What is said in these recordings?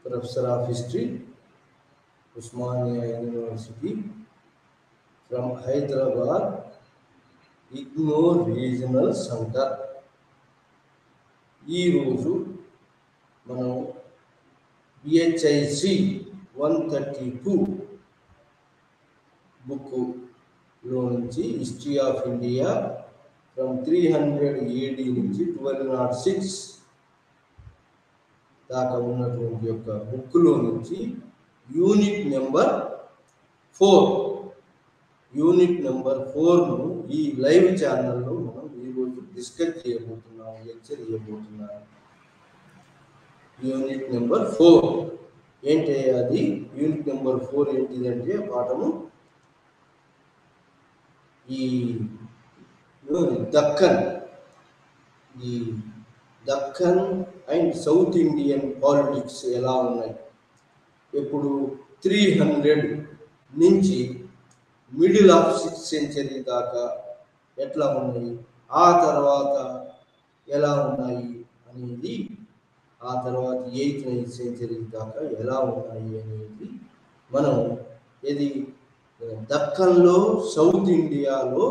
Professor of History, Usmania University, from Hyderabad, IGNOR Regional Center. ఈ రోజు మనం BHIC 132 బుక్లో నుంచి history of India from 300 AD నుంచి 1206 దాకా ఉన్నటువంటి యొక్క బుక్లో నుంచి యూనిట్ నెంబర్ 4ను ఈ లైవ్ ఛానల్లో మనం ఈరోజు డిస్కస్ చేయబోతున్నాం, లెక్చర్ చేయబోతున్నాం. యూనిట్ నెంబర్ 4 ఏంటి? అది యూనిట్ నెంబర్ 4 ఏంటిదంటే పాఠము ఈ Deccan and south Indian politics ఎలా ఉన్నాయి, ఇప్పుడు 300 నుంచి మిడిల్ ఆఫ్ 6th century దాకా ఎట్లా ఉన్నాయి, ఆ తర్వాత ఎలా ఉన్నాయి అనేది, ఆ తర్వాత 8th 9th century దాకా ఎలా ఉన్నాయి అనేది మనం ఇది దక్కన్లో సౌత్ ఇండియాలో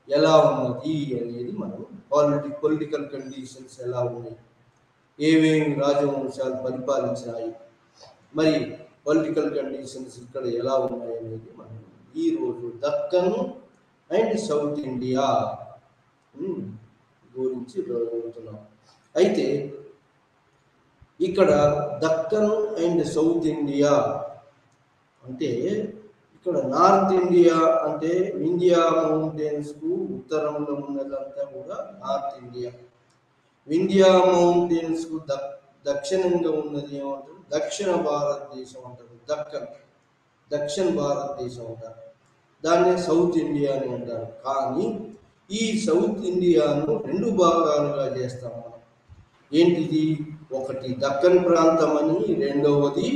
ఎలా ఉన్నది అనేది మనం పొలిటికల్ కండిషన్స్ ఎలా ఉన్నాయి, ఏమేమి రాజవంశాలు పరిపాలించినాయి, మరి పొలిటికల్ కండిషన్స్ ఇక్కడ ఎలా ఉన్నాయి అనేది మనం ఈరోజు దక్కన్ అండ్ సౌత్ ఇండియా గురించి చదువుతున్నాం. అయితే ఇక్కడ దక్కన్ అండ్ సౌత్ ఇండియా అంటే ఇక్కడ నార్త్ ఇండియా అంటే వింధ్యా మౌంటైన్స్కు ఉత్తరంలో ఉన్నదంతా కూడా నార్త్ ఇండియా. వింధ్యా మౌంటైన్స్కు దక్షిణంగా ఉన్నది ఏమంటారు? దక్షిణ భారతదేశం అంటారు. దక్షిణ భారతదేశం అంటారు. దాన్నే సౌత్ ఇండియా అని అంటారు. కానీ ఈ సౌత్ ఇండియాను 2 భాగాలుగా చేస్తాం మనం. ఏంటిది? ఒకటి దక్కన్ ప్రాంతం అని, రెండవది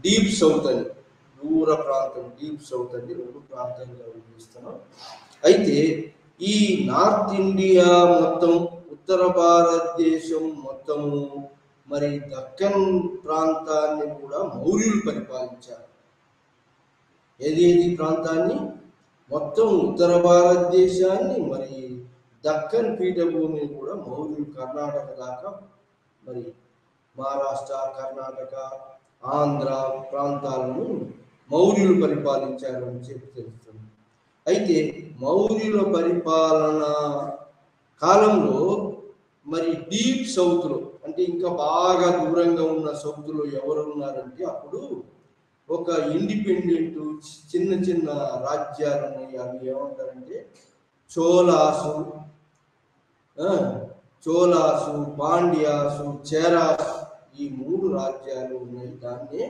డీప్ సౌత్ అని, దూర ప్రాంతం డీప్ సౌత్ అని 2 ప్రాంతాలుగా విభజిస్తున్నాం. అయితే ఈ నార్త్ ఇండియా మొత్తం, ఉత్తర భారతదేశం మొత్తము, మరి దక్కన్ ప్రాంతాన్ని కూడా మౌర్యులు పరిపాలించారు. ఏది ప్రాంతాన్ని? మొత్తం ఉత్తర భారతదేశాన్ని, మరి దక్కన్ పీఠభూమిని కూడా మౌర్యులు కర్ణాటక దాకా, మరి మహారాష్ట్ర, కర్ణాటక, ఆంధ్ర ప్రాంతాలను మౌర్యులు పరిపాలించారు అని చెప్పి తెలుస్తుంది. అయితే మౌర్యుల పరిపాలన కాలంలో మరి డీప్ సౌత్లో అంటే ఇంకా బాగా దూరంగా ఉన్న సౌత్లో ఎవరు ఉన్నారంటే అప్పుడు ఒక ఇండిపెండెంట్ చిన్న చిన్న రాజ్యాలు ఉన్నాయి. అవి ఏమంటారంటే చోళాసు, పాండ్యాసు, చేరాసు, ఈ 3 రాజ్యాలు ఉన్నాయి. దాన్నే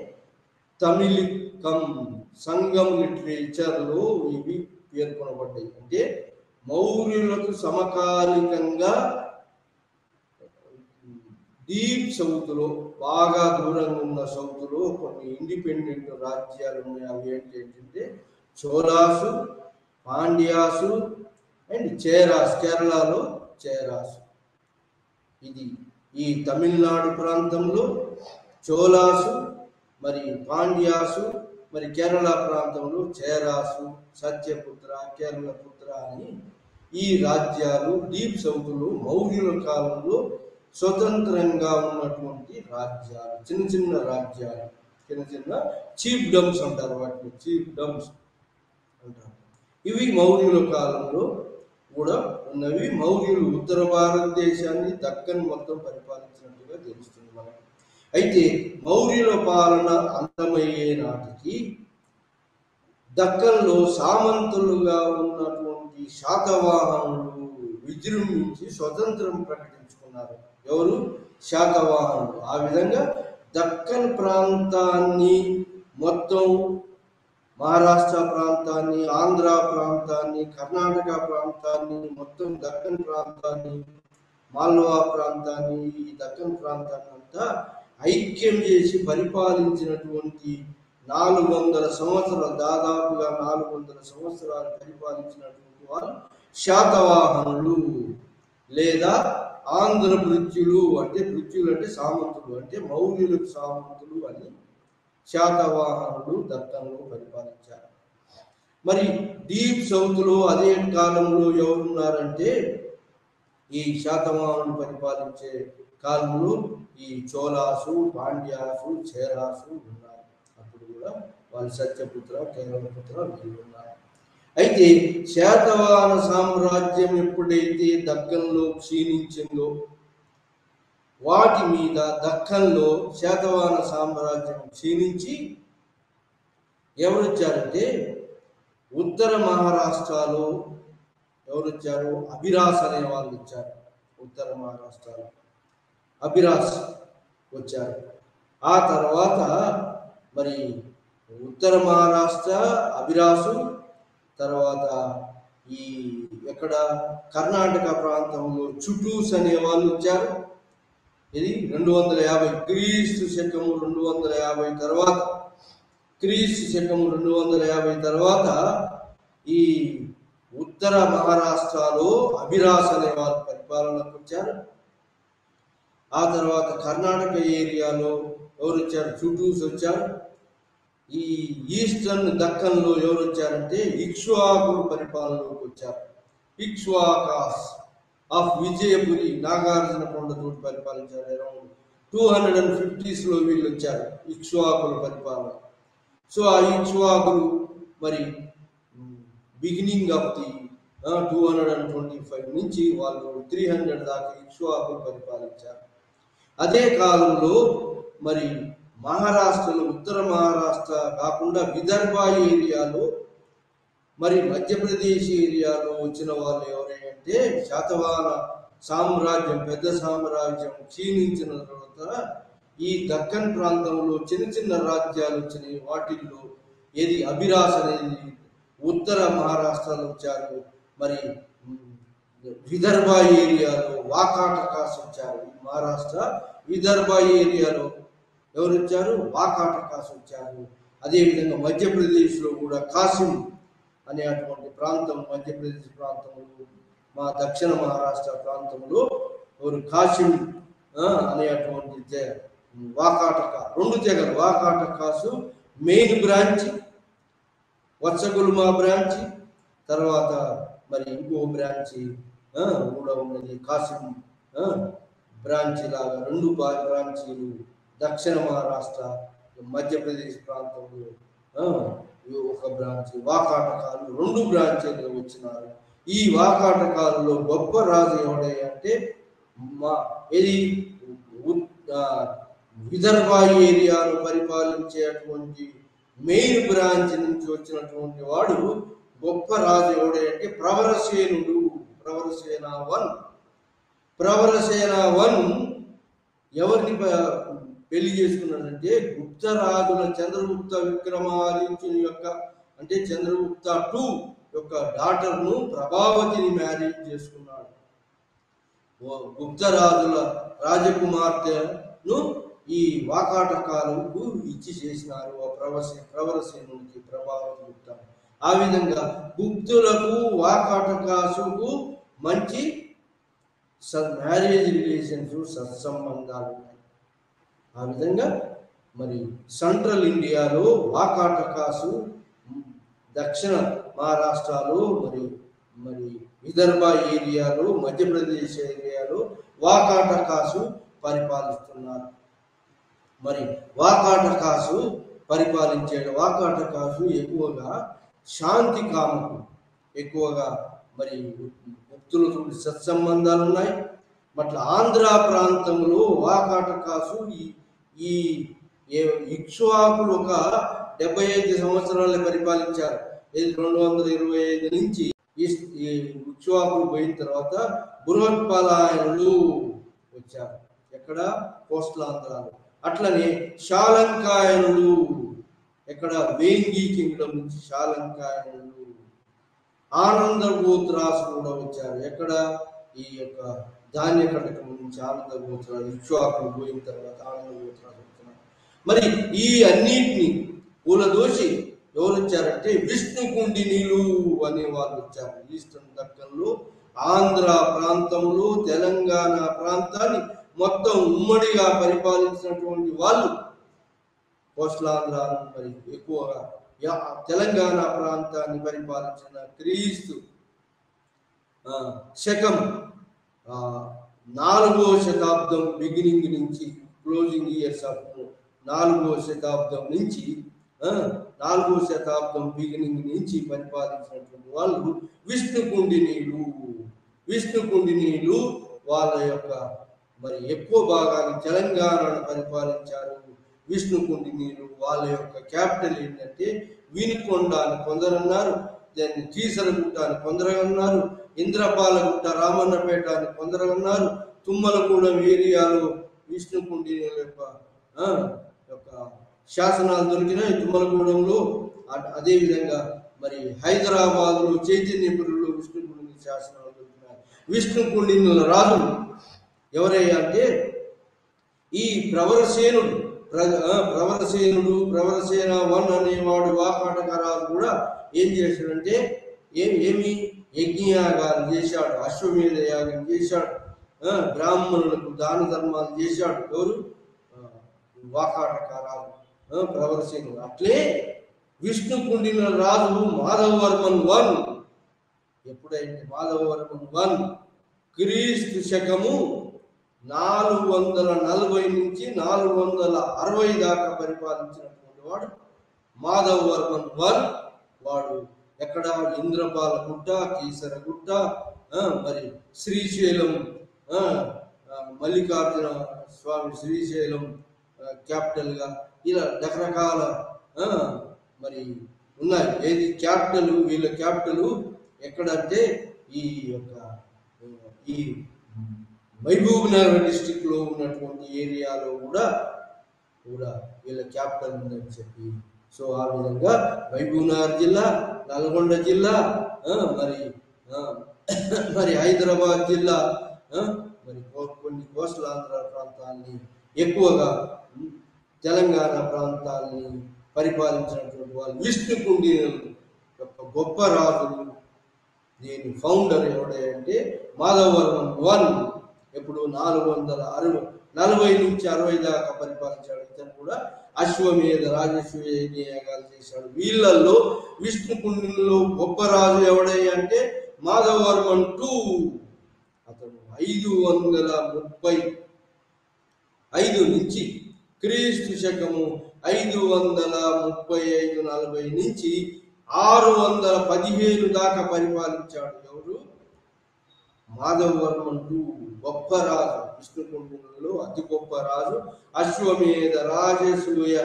తమిళికం సంగం లిటరేచర్లో ఇవి పేర్కొనబడ్డాయి. అంటే మౌర్యులకు సమకాలికంగా డీప్ సౌత్లో, బాగా దూరంగా ఉన్న సౌత్లో కొన్ని ఇండిపెండెంట్ రాజ్యాలు ఉన్నాయి. అవి ఏంటంటే చోళాసు, పాండ్యాసు అండ్ చేరాసు. కేరళలో చేరాసు. ఇది ఈ తమిళనాడు ప్రాంతంలో చోళాసు, మరి పాండ్యాసు, మరి కేరళ ప్రాంతంలో చేరాసు, సత్యపుత్ర, కేరళపుత్ర అని ఈ రాజ్యాలు డీప్ సౌత్లో మౌర్యుల కాలంలో స్వతంత్రంగా ఉన్నటువంటి రాజ్యాలు, చిన్న రాజ్యాలు, చిన్న చీఫ్ డమ్స్ అంటారు. వాటిని చీఫ్ డమ్స్ అంటారు. ఇవి మౌర్యుల కాలంలో కూడా ఉన్నవి. మౌర్యులు ఉత్తర భారతదేశాన్ని, దక్కన్ మొత్తం పరిపాలించినట్టుగా తెలుస్తుంది మనకు. అయితే మౌర్యుల పాలన అంతమయ్యే నాటికి దక్కన్లో సామంతులుగా ఉన్నటువంటి శాతవాహనులు విజృంభించి స్వతంత్రం ప్రకటించుకున్నారు. ఎవరు? శాతవాహనులు. ఆ విధంగా దక్కన్ ప్రాంతాన్ని మొత్తం, మహారాష్ట్ర ప్రాంతాన్ని, ఆంధ్ర ప్రాంతాన్ని, కర్ణాటక ప్రాంతాన్ని, మొత్తం దక్కన్ ప్రాంతాన్ని, మాల్వా ప్రాంతాన్ని, ఈ దక్కన్ ప్రాంతాన్ని అంతా ఐక్యం చేసి పరిపాలించినటువంటి 400 సంవత్సరాలు, దాదాపుగా 400 సంవత్సరాలు పరిపాలించినటువంటి వారు శాతవాహనులు. లేదా ఆంధ్ర భృత్యులు అంటే సామంతులు అంటే మౌర్యులకు సామంతులు అని శాతవాహనులు దక్కన్లో పరిపాలించారు. మరి డీప్ సౌత్లో అదే కాలంలో ఎవరున్నారంటే ఈ శాతవాహనులు పరిపాలించే కాలంలో ఈ చోళాసు, పాండ్యాసు, చేరాసు ఉన్నారు. అప్పుడు కూడా వాళ్ళు సత్యపుత్ర, కేరళపుత్ర వీళ్ళు ఉన్నారు. అయితే శాతవాహన సామ్రాజ్యం ఎప్పుడైతే దక్కన్లో క్షీణించిందో వాటి మీద దక్కన్లో శాతవాహన సామ్రాజ్యం క్షీణించి ఎవరు వచ్చారంటే ఉత్తర మహారాష్ట్రలో ఎవరు వచ్చారు? అభిరాస్ అనే వాళ్ళు వచ్చారు. ఉత్తర మహారాష్ట్రలో అభిరాస్ వచ్చారు. ఆ తర్వాత మరి ఉత్తర మహారాష్ట్ర అభిరాసు, తర్వాత ఈ ఎక్కడ కర్ణాటక ప్రాంతంలో చుటూస్ అనే వాళ్ళు వచ్చారు. ఇది 250 క్రీస్తు శకము 250 తర్వాత ఈ ఉత్తర మహారాష్ట్రలో అభిరాస్ అనే వాళ్ళు పరిపాలనకు వచ్చారు. ఆ తర్వాత కర్ణాటక ఏరియాలో ఎవరు వచ్చారు? చుటూస్ వచ్చారు. ఈ ఈస్టర్న్ దక్కన్లో ఎవరు వచ్చారంటే ఇక్ష్వాకులు పరిపాలనలోకి వచ్చారు. ఇక్ష్వాకాస్ ఆఫ్ విజయపురి నాగార్జున కొండతో పరిపాలించారు. అరౌండ్ 250s వీళ్ళు వచ్చారు ఇక్ష్వాకుల పరిపాలన. సో ఆ ఇక్ష్వాకులు మరి బిగినింగ్ ఆఫ్ ది 225 నుంచి వాళ్ళు 300 దాకా ఇక్ష్వాకులు పరిపాలించారు. అదే కాలంలో మరి మహారాష్ట్రలో ఉత్తర మహారాష్ట్ర కాకుండా విదర్భ ఏరియాలో మరి మధ్యప్రదేశ్ ఏరియాలో వచ్చిన వాళ్ళు ఎవరంటే శాతవాహన సామ్రాజ్యం పెద్ద సామ్రాజ్యం క్షీణించిన తర్వాత ఈ దక్కన్ ప్రాంతంలో చిన్న చిన్న రాజ్యాలు వచ్చినాయి. వాటిల్లో ఏది అభిరాస్ అనేది ఉత్తర మహారాష్ట్రలో వచ్చారు. మరి విదర్భ ఏరియాలో వాకాటకాస్ వచ్చారు. మహారాష్ట్ర విదర్భ ఏరియాలో ఎవరు వచ్చారు? వాకాటకాస్ వచ్చారు. అదేవిధంగా మధ్యప్రదేశ్లో కూడా కాసిం అనేటువంటి ప్రాంతం, మధ్యప్రదేశ్ ప్రాంతంలో మా దక్షిణ మహారాష్ట్ర ప్రాంతంలో ఎవరు కాసిం అనేటువంటి వాకాటక 2 తెగలు వాకాటకాసు మెయిన్ బ్రాంచ్, వత్సగుల్మా బ్రాంచ్, తర్వాత మరి ఇంకో బ్రాంచి కూడా ఉన్నది కాసిం బ్రాంచ్ లాగా 2 బ్రాంచీలు దక్షిణ మహారాష్ట్ర మధ్యప్రదేశ్ ప్రాంతంలో ఒక బ్రాంచ్. వాకాటకాలు 2 బ్రాంచీలుగా వచ్చినారు. ఈ వాకాటకాలలో గొప్ప రాజు ఎవడే అంటే ఇది విదర్భ ఏరియాను పరిపాలించేటువంటి మెయిన్ బ్రాంచ్ నుంచి వచ్చినటువంటి వాడు గొప్ప రాజు ఎవడే అంటే ప్రవరసేనుడు. ప్రవరసేన 1 ఎవరిని పెళ్లి చేసుకున్నాడంటే గుప్తరాజుల చంద్రగుప్త విక్రమాదిత్యుని యొక్క అంటే చంద్రగుప్త 2 యొక్క డాటర్ను ప్రభావతిని మ్యారేజ్ చేసుకున్నాడు. గుప్తరాజుల రాజకుమార్తెను ఈ వాకాటకాలకు ఇచ్చి చేసినారు ప్రవరసేనుడికి ప్రభావతి గుప్త. ఆ విధంగా గుప్తులకు వాకాటకాసుకు మంచి మ్యారేజ్ రిలేషన్స్ సత్సంబంధాలు ఉన్నాయి. ఆ విధంగా మరి సెంట్రల్ ఇండియాలో వాకాటకాసు, దక్షిణ మహారాష్ట్రలో మరి విదర్భ ఏరియాలో మధ్యప్రదేశ్ ఏరియాలో వాకాటకాసు పరిపాలిస్తున్నారు. మరి వాకాటకాసు ఎక్కువగా శాంతి కాముకు, ఎక్కువగా మరి గుప్తులతో సత్సంబంధాలు ఉన్నాయి. మట్ల ఆంధ్ర ప్రాంతంలో వాకాటకాసు ఈ ఇక్ష్వాకులు ఒక 75 సంవత్సరాలు పరిపాలించారు. 225 నుంచి ఈ ఇక్ష్వాకులు పోయిన తర్వాత బృహత్పలాయనులు వచ్చారు. ఎక్కడ? కోస్టలాంధ్రాలో. అట్లనే శాలంకాయనులు ఎక్కడ? వేంగి కింగ్డమ్ నుంచి శాలంకాయనులు. ఆనందగోత్రాసు కూడా వచ్చారు. ఎక్కడ? ఈ యొక్క ధాన్య కటకం నుంచి ఆనందగోత్రాలు ఇక్ష్వాకులు పోయిన తర్వాత ఆనందగోత్రాలు వచ్చినారు. మరి ఈ అన్నిటిని పూలదోసి ఎవరు వచ్చారంటే విష్ణుకుండినీలు అనే వాళ్ళు వచ్చారు. ఈస్టర్న్ దక్కన్లో ఆంధ్ర ప్రాంతంలో తెలంగాణ ప్రాంతాన్ని మొత్తం ఉమ్మడిగా పరిపాలించినటువంటి వాళ్ళు కోస్టలాంధ్రాను మరి ఎక్కువగా తెలంగాణ ప్రాంతాన్ని పరిపాలించిన క్రీస్తు శకం 4వ శతాబ్దం బిగినింగ్ నుంచి క్లోజింగ్ ఇయర్స్ ఆఫ్ 4వ శతాబ్దం నుంచి 4వ శతాబ్దం బిగినింగ్ నుంచి పరిపాలించినటువంటి వాళ్ళు విష్ణుకుండినీలు వాళ్ళ యొక్క మరి ఎక్కువ భాగాన్ని తెలంగాణను పరిపాలించారు. విష్ణుకుండినీలు వాళ్ళ యొక్క క్యాపిటల్ ఏంటంటే వినుకొండ అని కొందరన్నారు, దాన్ని కీసరగుట్ట అని కొందరన్నారు, ఇంద్రపాలగుట్ట రామన్నపేట అని కొందరన్నారు. తుమ్మలగూడెం ఏరియాలో విష్ణుకుండినీల యొక్క శాసనాలు దొరికినాయి తుమ్మలగూడెంలో. అదేవిధంగా మరి హైదరాబాద్లో చైతన్యపురిలో విష్ణుకుండిని శాసనాలు దొరికినాయి. విష్ణుకుండినుల రాజు ఎవరయ్యా అంటే ఈ ప్రవరసేన 1 అనేవాడు వాకాటకరాజు కూడా ఏం చేశాడంటే ఏమి యజ్ఞయాగాలు చేశాడు, అశ్వమేధ యాగం చేశాడు, బ్రాహ్మణులకు దాన ధర్మాలు చేశాడు. ఎవరు? వాకాటకరాజు ప్రవరసేనుడు. అట్లే విష్ణుకుండిన రాజు మాధవవర్మన్ 1 ఎప్పుడైతే మాధవవర్మన్ 1 క్రీస్తు శకము 440 నుంచి 460 దాకా పరిపాలించినటువంటి వాడు మాధవవర్మన్ 1. వాడు ఎక్కడ? ఇంద్రపాలగుట్ట, కీసరగుట్ట, మరి శ్రీశైలం, మల్లికార్జున స్వామి శ్రీశైలం క్యాపిటల్గా ఇలా రకరకాల మరి ఉన్నాయి. ఏది క్యాపిటల్? వీళ్ళ క్యాపిటల్ ఎక్కడంటే ఈ మహబూబ్ నగర్ డిస్టిక్ లో ఉన్నటువంటి ఏరియాలో కూడా వీళ్ళ క్యాపిటల్ ఉందని చెప్పి, సో ఆ విధంగా మహబూబ్ నగర్ జిల్లా, నల్గొండ జిల్లా, మరి హైదరాబాద్ జిల్లా, మరి కొన్ని కోస్టలాంధ్ర ప్రాంతాన్ని ఎక్కువగా తెలంగాణ ప్రాంతాన్ని పరిపాలించినటువంటి వాళ్ళు విష్ణుకుండినుల యొక్క గొప్ప రాజులు. దీని ఫౌండర్ ఎవడంటే మాధవవర్మన్ 1. ఎప్పుడు 440 నుంచి 60 దాకా పరిపాలించాడు. ఇతను కూడా అశ్వమేధ రాజశ్వేయ యాగాలు చేశాడు. వీళ్ళల్లో విష్ణుకుండినులో గొప్ప రాజు ఎవడయ్యా అంటే మాధవవర్మన్ 2. అతను 535 నుంచి క్రీస్తు శకము 535-40 నుంచి 617 దాకా పరిపాలించాడు. ఎవరు? మాధవవర్మన్ 2 గొప్ప రాజు. విష్ణుకుండినులలో అతి గొప్ప రాజు. అశ్వమేధ రాజసూయ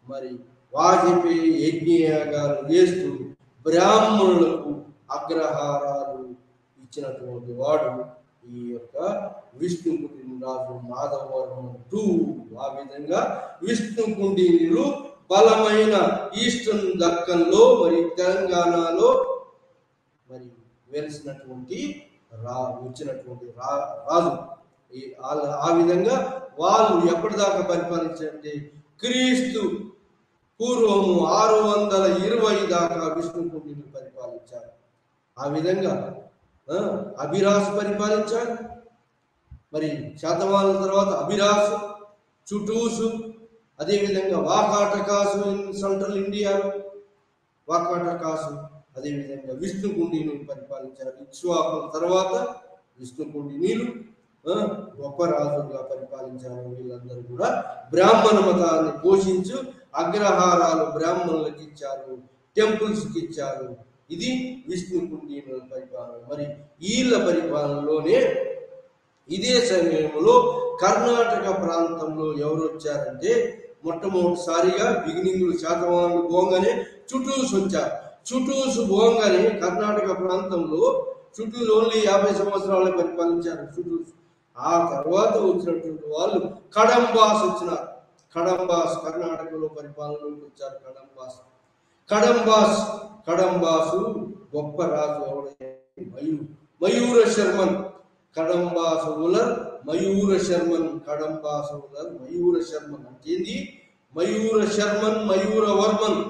మరి వాజపేయి యజ్ఞయాగాలు చేస్తూ బ్రాహ్మణులకు అగ్రహారాలు ఇచ్చినటువంటి వాడు ఈ యొక్క విష్ణుకుండిని రాజు మాధవవర్మన్ 2. ఆ విధంగా విష్ణుకుండినులు బలమైన ఈస్టర్న్ దక్కన్లో మరి తెలంగాణలో మరి వెలిసినటువంటి వచ్చినటువంటి రాజు. ఆ విధంగా వాళ్ళు ఎప్పటిదాకా పరిపాలించారంటే క్రీస్తు పూర్వము 620 దాకా విష్ణుకుండిని పరిపాలించారు. ఆ విధంగా అభిరాసు పరిపాలించారు. మరి శాతవాహనుల తర్వాత అభిరాసు, చుటూసు, అదేవిధంగా వాకాటకాసు సెంట్రల్ ఇండియాలో వాకాటకాసు, అదేవిధంగా విష్ణుకుండిని పరిపాలించారు. ఇక్ష్వాకుల తర్వాత విష్ణుకుండినీలు గొప్ప రాజులుగా పరిపాలించారు. వీళ్ళందరూ కూడా బ్రాహ్మణ మతాన్ని పోషించు అగ్రహారాలు బ్రాహ్మణులకు ఇచ్చారు, టెంపుల్స్కి ఇచ్చారు. ఇది విష్ణుకుండినుల పరిపాలన. మరి వీళ్ళ పరిపాలనలోనే ఇదే సమయంలో కర్ణాటక ప్రాంతంలో ఎవరు వచ్చారంటే మొట్టమొదటిసారిగా బిగినింగ్ శాతవాహనులు పోగానే చుటూసు వచ్చారు. చుటూసు పోగానే కర్ణాటక ప్రాంతంలో చుటూసు ఓన్లీ 50 సంవత్సరాలు పరిపాలించారు చుటూసు. ఆ తర్వాత వచ్చినటువంటి వాళ్ళు కడంబాస్ వచ్చినారు. కడంబాస్ కర్ణాటకలో పరిపాలనలోకి వచ్చారు. కడంబాసు గొప్ప రాజు ఎవరైతే మయూర శర్మన్. కడంబాసు ఉలర్ మయూర శర్మన్. కడంబాసు ఉలర్ మయూర శర్మన్ అంటే మయూర శర్మన్, మయూరవర్మన్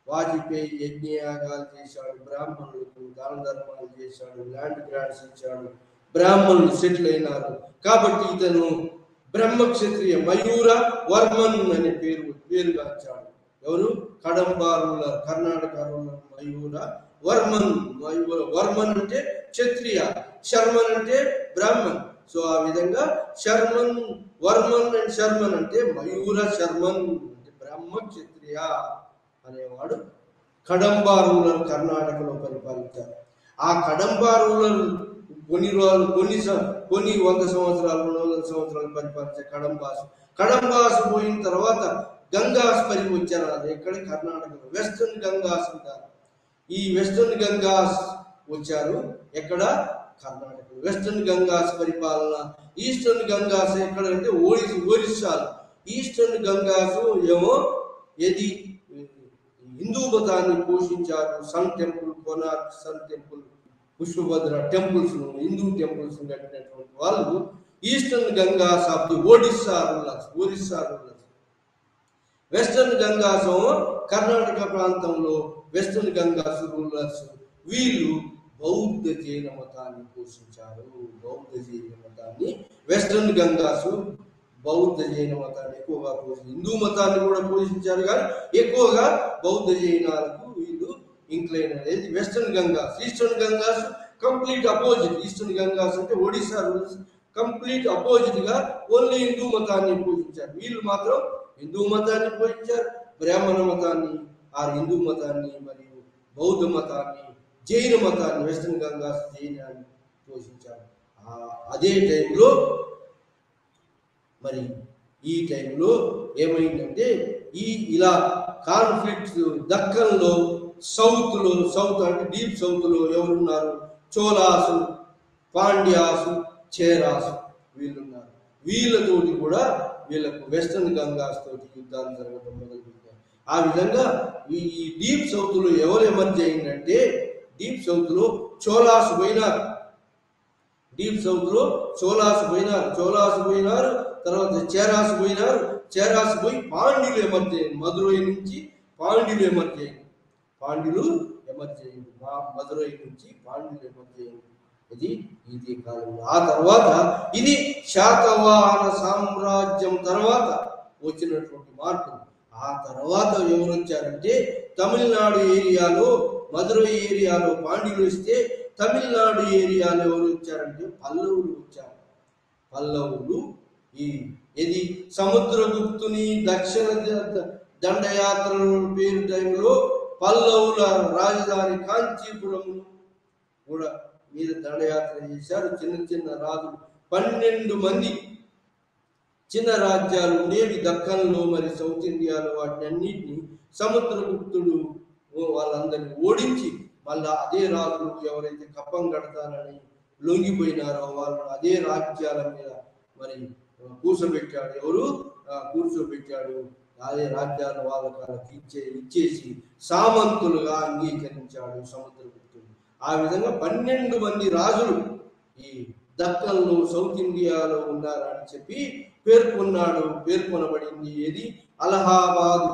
వాజ్పేయి యజ్ఞయాగాలు చేశాడు, బ్రాహ్మణులకు దాన ధర్మాలు చేశాడు, ల్యాండ్ గ్రాంట్స్ ఇచ్చాడు, బ్రాహ్మణులు సెటిల్ అయినారు. కాబట్టి ఇతను బ్రహ్మక్షత్రియ మయూర వర్మన్ అనే పేరుగాంచాడు. ఎవరు? కడంబా రూలర్, కర్ణాటక రూలర్ మయూర వర్మన్. వర్మన్ అంటే క్షత్రియ, శర్మన్ అంటే బ్రాహ్మణ్. సో ఆ విధంగా శర్మన్, వర్మన్ అండ్ శర్మన్ అంటే మయూర శర్మన్ అంటే బ్రహ్మ క్షత్రియ అనేవాడు కడంబా రూలర్ కర్ణాటకలో పరిపాలించారు. ఆ కడంబా రూలర్ కొన్ని 100 సంవత్సరాలు 200 సంవత్సరాలు పరిపాలించే కడంబాసు పోయిన తర్వాత గంగాస్ పరిగి వచ్చారు. అది ఎక్కడ? కర్ణాటకలో వెస్టర్న్ గంగాస్ అంటారు. ఈ వెస్టర్న్ గంగాస్ వచ్చారు ఎక్కడ? కర్ణాటక. వెస్టర్న్ గంగాస్ పరిపాలన. ఈస్టర్న్ గంగాస్ ఎక్కడ అంటే ఒరిస్సాలో. ఈస్టర్న్ గంగాస్ ఏమో ఏది హిందూ మతాన్ని పోషించారు. Sun temple, Konark sun temple, Pushpabhadra temples, Hindu temples కట్టినటువంటి వాళ్ళు eastern Gangas of the Orissa rulers. Western Gangas Karnataka ప్రాంతంలో వెస్టర్న్ గంగాస్ రూలర్స్. వీళ్ళు బౌద్ధ జైన మతాన్ని పోషించారు. వెస్టర్న్ గంగాస్ బౌద్ధ జైన మతాన్ని ఎక్కువగా హిందూ మతాన్ని కూడా పోషించారు, కానీ ఎక్కువగా బౌద్ధ జైనాలకు వీళ్ళు ఇంక్లైన్ అనేది. Western Ganga's. Eastern Ganga's complete opposite. Eastern Ganga's అంటే ఒడిశా రూల్స్ కంప్లీట్ అపోజిట్ గా ఓన్లీ హిందూ మతాన్ని పూజించారు. వీళ్ళు మాత్రం హిందూ మతాన్ని పూజించారు, బ్రాహ్మణ మతాన్ని, హిందూ మతాన్ని మరియు బౌద్ధ మతాన్ని, జైన మతాన్ని, వెస్టర్న్ గంగాస్ జైనాన్ని పోషించారు. అదే టైంలో మరి ఈ టైంలో ఏమైందంటే ఇలా కాన్ఫ్లిక్ట్స్ దక్కన్లో సౌత్ అంటే డీప్ సౌత్ లో ఎవరున్నారు? చోళాసు, పాండ్యాసు, చేరాసు వీళ్ళున్నారు. వీళ్ళతోటి కూడా వీళ్ళకు వెస్టర్న్ గంగాస్ తోటి యుద్ధాలు జరగడం మొదలుపెట్టారు. ఆ విధంగా ఈ డీప్ సౌత్ లో ఎవరు ఎమర్జ్ అయిందంటే డీప్ సౌత్ లో చోళాసు పోయినారు. చోళాసు పోయినారు, తర్వాత చేరాసు పోయి పాండ్యులు ఎమర్జ్ అయ్యింది. మదురై నుంచి పాండ్యులు ఎమర్జ్ అయ్యింది. మదురై నుంచి పాండ్యులు ఎమర్జ్ అయ్యింది. ఇది కాలంలో. ఆ తర్వాత ఇది శాతవాహన సామ్రాజ్యం తర్వాత వచ్చినటువంటి మార్పు. ఆ తర్వాత ఎవరు వచ్చారంటే తమిళనాడు ఏరియాలో, మదురై ఏరియాలో పాండ్యులు వస్తే తమిళనాడు ఏరియాలో ఎవరు వచ్చారంటే పల్లవులు వచ్చారు. ఇది సముద్రగుప్తుని దక్షిణ దండయాత్రల పేరు టైంలో పల్లవుల రాజధాని కాంచీపురం కూడా మీద దండయాత్ర చేశారు. చిన్న రాజులు 12 మంది చిన్న రాజ్యాలు ఉండేవి దక్కన్లో, మరి సౌత్ ఇండియాలో. వాటిని అన్నింటినీ సముద్రగుప్తుడు వాళ్ళందరినీ ఓడించి మళ్ళా అదే రాజులు ఎవరైతే కప్పం కడతారని లొంగిపోయినారో వాళ్ళను అదే రాజ్యాల మీద మరి కూర్చోబెట్టాడు. అదే రాజ్యాలు వాళ్ళకి ఇచ్చేసి సామంతులుగా అంగీకరించాడు సముద్రగుప్తుడు. ఆ విధంగా 12 మంది రాజులు ఈ దక్కన్లో సౌత్ ఇండియాలో ఉన్నారని చెప్పి పేర్కొనబడింది. ఏది? అలహాబాద్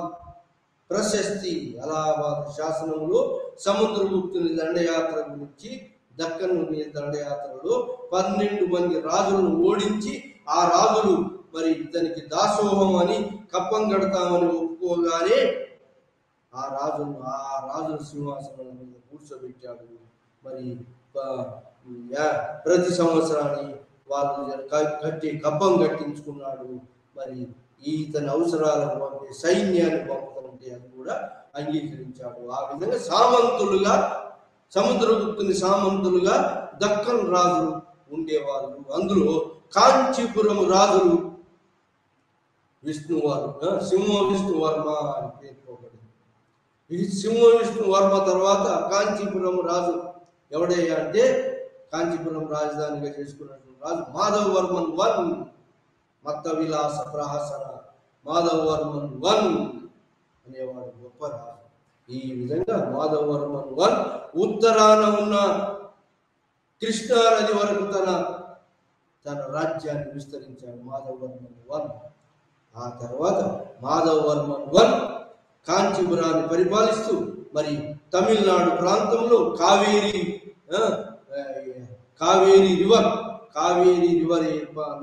ప్రశస్తి, అలహాబాద్ శాసనంలో సముద్రగుప్తుని దండయాత్ర గురించి, దక్కన్ మీద దండయాత్రలో 12 మంది రాజులను ఓడించి ఆ రాజులు మరి ఇతనికి దాసోహం అని కప్పం కడతామని ఒప్పుకోగానే ఆ రాజును సింహాసనం మీద కూర్చోబెట్టాడు. మరి ప్రతి సంవత్సరాన్ని వాళ్ళు కప్పం కట్టించుకున్నాడు. మరి ఇతని అవసరాలకు పంపే సైన్యాన్ని పంపుతుంటే అది కూడా అంగీకరించాడు. ఆ విధంగా సముద్రగుప్తుని సామంతులుగా దక్కన్ రాజులు ఉండేవాళ్ళు. అందులో కాంచీపురం రాజులు సింహ విష్ణువర్మ అని పేర్కోబడింది. ఈ సింహ విష్ణువర్మ తర్వాత కాంచీపురం రాజు ఎవడయ్యా అంటే కాంచీపురం రాజధానిగా చేసుకున్నటువంటి రాజు మాధవవర్మన్ I, మత్త విలాస ప్రహసన మాధవవర్మన్ I అనేవాడు గొప్ప రాజు. ఈ విధంగా మాధవవర్మన్ I ఉత్తరాన ఉన్న కృష్ణానది వరకు తన రాజ్యాన్ని విస్తరించాడు మాధవవర్మన్ I. ఆ తర్వాత మాధవవర్మన్ I కాంచీపురాన్ని పరిపాలిస్తూ మరి తమిళనాడు ప్రాంతంలో కావేరీ రివర్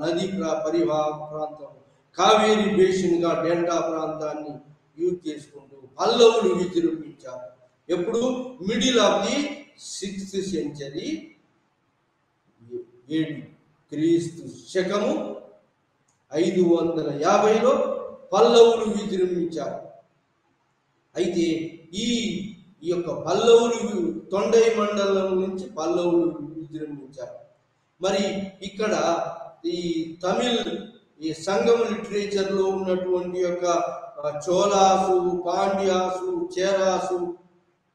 నది పరివాహ ప్రాంతం, కావేరీ బేసిన్గా డెల్టా ప్రాంతాన్ని యూజ్ చేసుకుంటూ పల్లవులు విజృంభించారు. ఎప్పుడు middle of the 6th century క్రీస్తు శకము 550లో పల్లవులు విజృంభించారు. అయితే ఈ యొక్క పల్లవులు తొండై మండలం నుంచి పల్లవులు విజృంభించారు. మరి ఇక్కడ ఈ సంగమ లిటరేచర్లో ఉన్నటువంటి యొక్క చోళాసు, పాండ్యాసు, చేరాసు,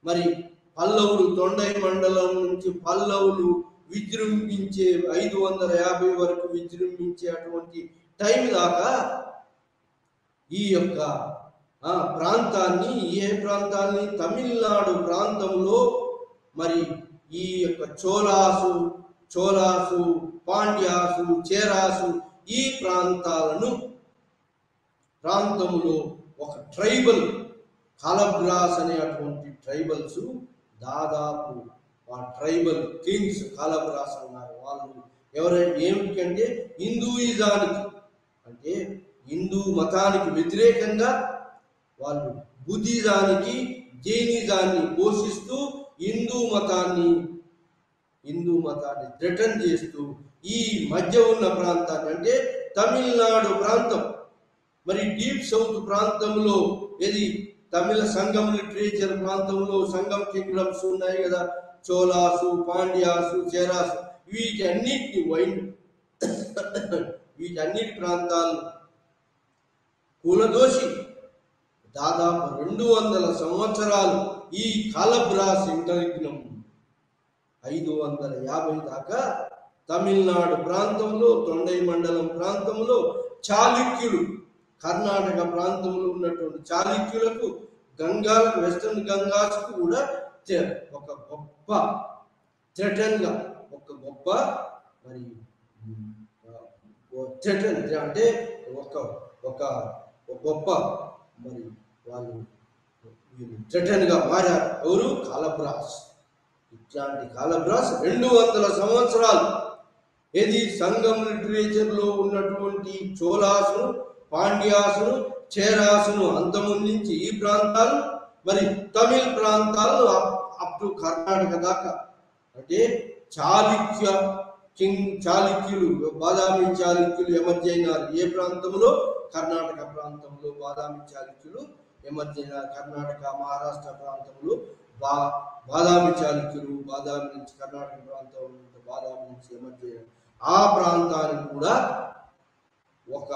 మరి పల్లవులు తొండై మండలం నుంచి పల్లవులు విజృంభించే 550 వరకు విజృంభించే అటువంటి టైం దాకా ఈ యొక్క ప్రాంతాన్ని తమిళనాడు ప్రాంతంలో మరి ఈ యొక్క చోళాసు, పాండ్యాసు, చేరాసు ఈ ప్రాంతంలో ఒక ట్రైబల్ కాలబ్రాస్ అనేటువంటి ట్రైబల్స్ దాదాపు ఆ ట్రైబల్ కింగ్స్ కాలబ్రాస్ అన్నారు. వాళ్ళు ఏమిటంటే హిందూయిజానికి అంటే హిందూ మతానికి వ్యతిరేకంగా వాళ్ళు బుద్ధిజానికి, జైనిజాన్ని పోషిస్తూ హిందూ మతాన్ని థ్రెటన్ చేస్తూ ఈ మధ్య ఉన్న ప్రాంతాన్ని అంటే తమిళనాడు ప్రాంతం, మరి డీప్ సౌత్ ప్రాంతంలో తమిళ సంగం లిటరేచర్ ప్రాంతంలో సంగం కింగ్డమ్స్ ఉన్నాయి కదా, చోళాసు, పాండ్యాసు, చేరాసు, వీటన్నిటి ప్రాంతాలు కూలదోసి దాదాపు 200 సంవత్సరాలు ఈ కాలబ్రాస్ ఇంటర్గ్నం 550 దాకా తమిళనాడు ప్రాంతంలో తొండై మండలం ప్రాంతంలో చాళుక్యులు, కర్ణాటక ప్రాంతంలో ఉన్నటువంటి చాళుక్యులకు వెస్టర్న్ గంగాస్కు కూడా ఒక గొప్ప థ్రెటన్గా మరి థ్రెటన్ అంటే ఒక గొప్ప మరి వాళ్ళు థ్రెటన్గా మారారు. ఎవరు? కాలబ్రాస్. ఇట్లాంటి కాలబ్రాస్ 200 సంవత్సరాలు సంగం లిటరేచర్లో ఉన్నటువంటి చోళాసును, పాండ్యాసును, చేరాసును అంతమొందించి ఈ ప్రాంతాలు మరి తమిళ్ ప్రాంతాలు అప్ టు కర్ణాటక దాకా అంటే చాళుక్యులు బాదామి చాళుక్యులు ఎమర్జ్ అయినారు. ఏ ప్రాంతంలో? కర్ణాటక ప్రాంతంలో బాదామి చాళుక్యులు ఎమర్జ్ అయినారు. కర్ణాటక, మహారాష్ట్ర ప్రాంతంలో బాదామి చాళుక్యులు బాదామి నుంచి కర్ణాటక ప్రాంతం బాదామి నుంచి ఎమర్జ్ అయ్యారు. ఆ ప్రాంతానికి కూడా ఒక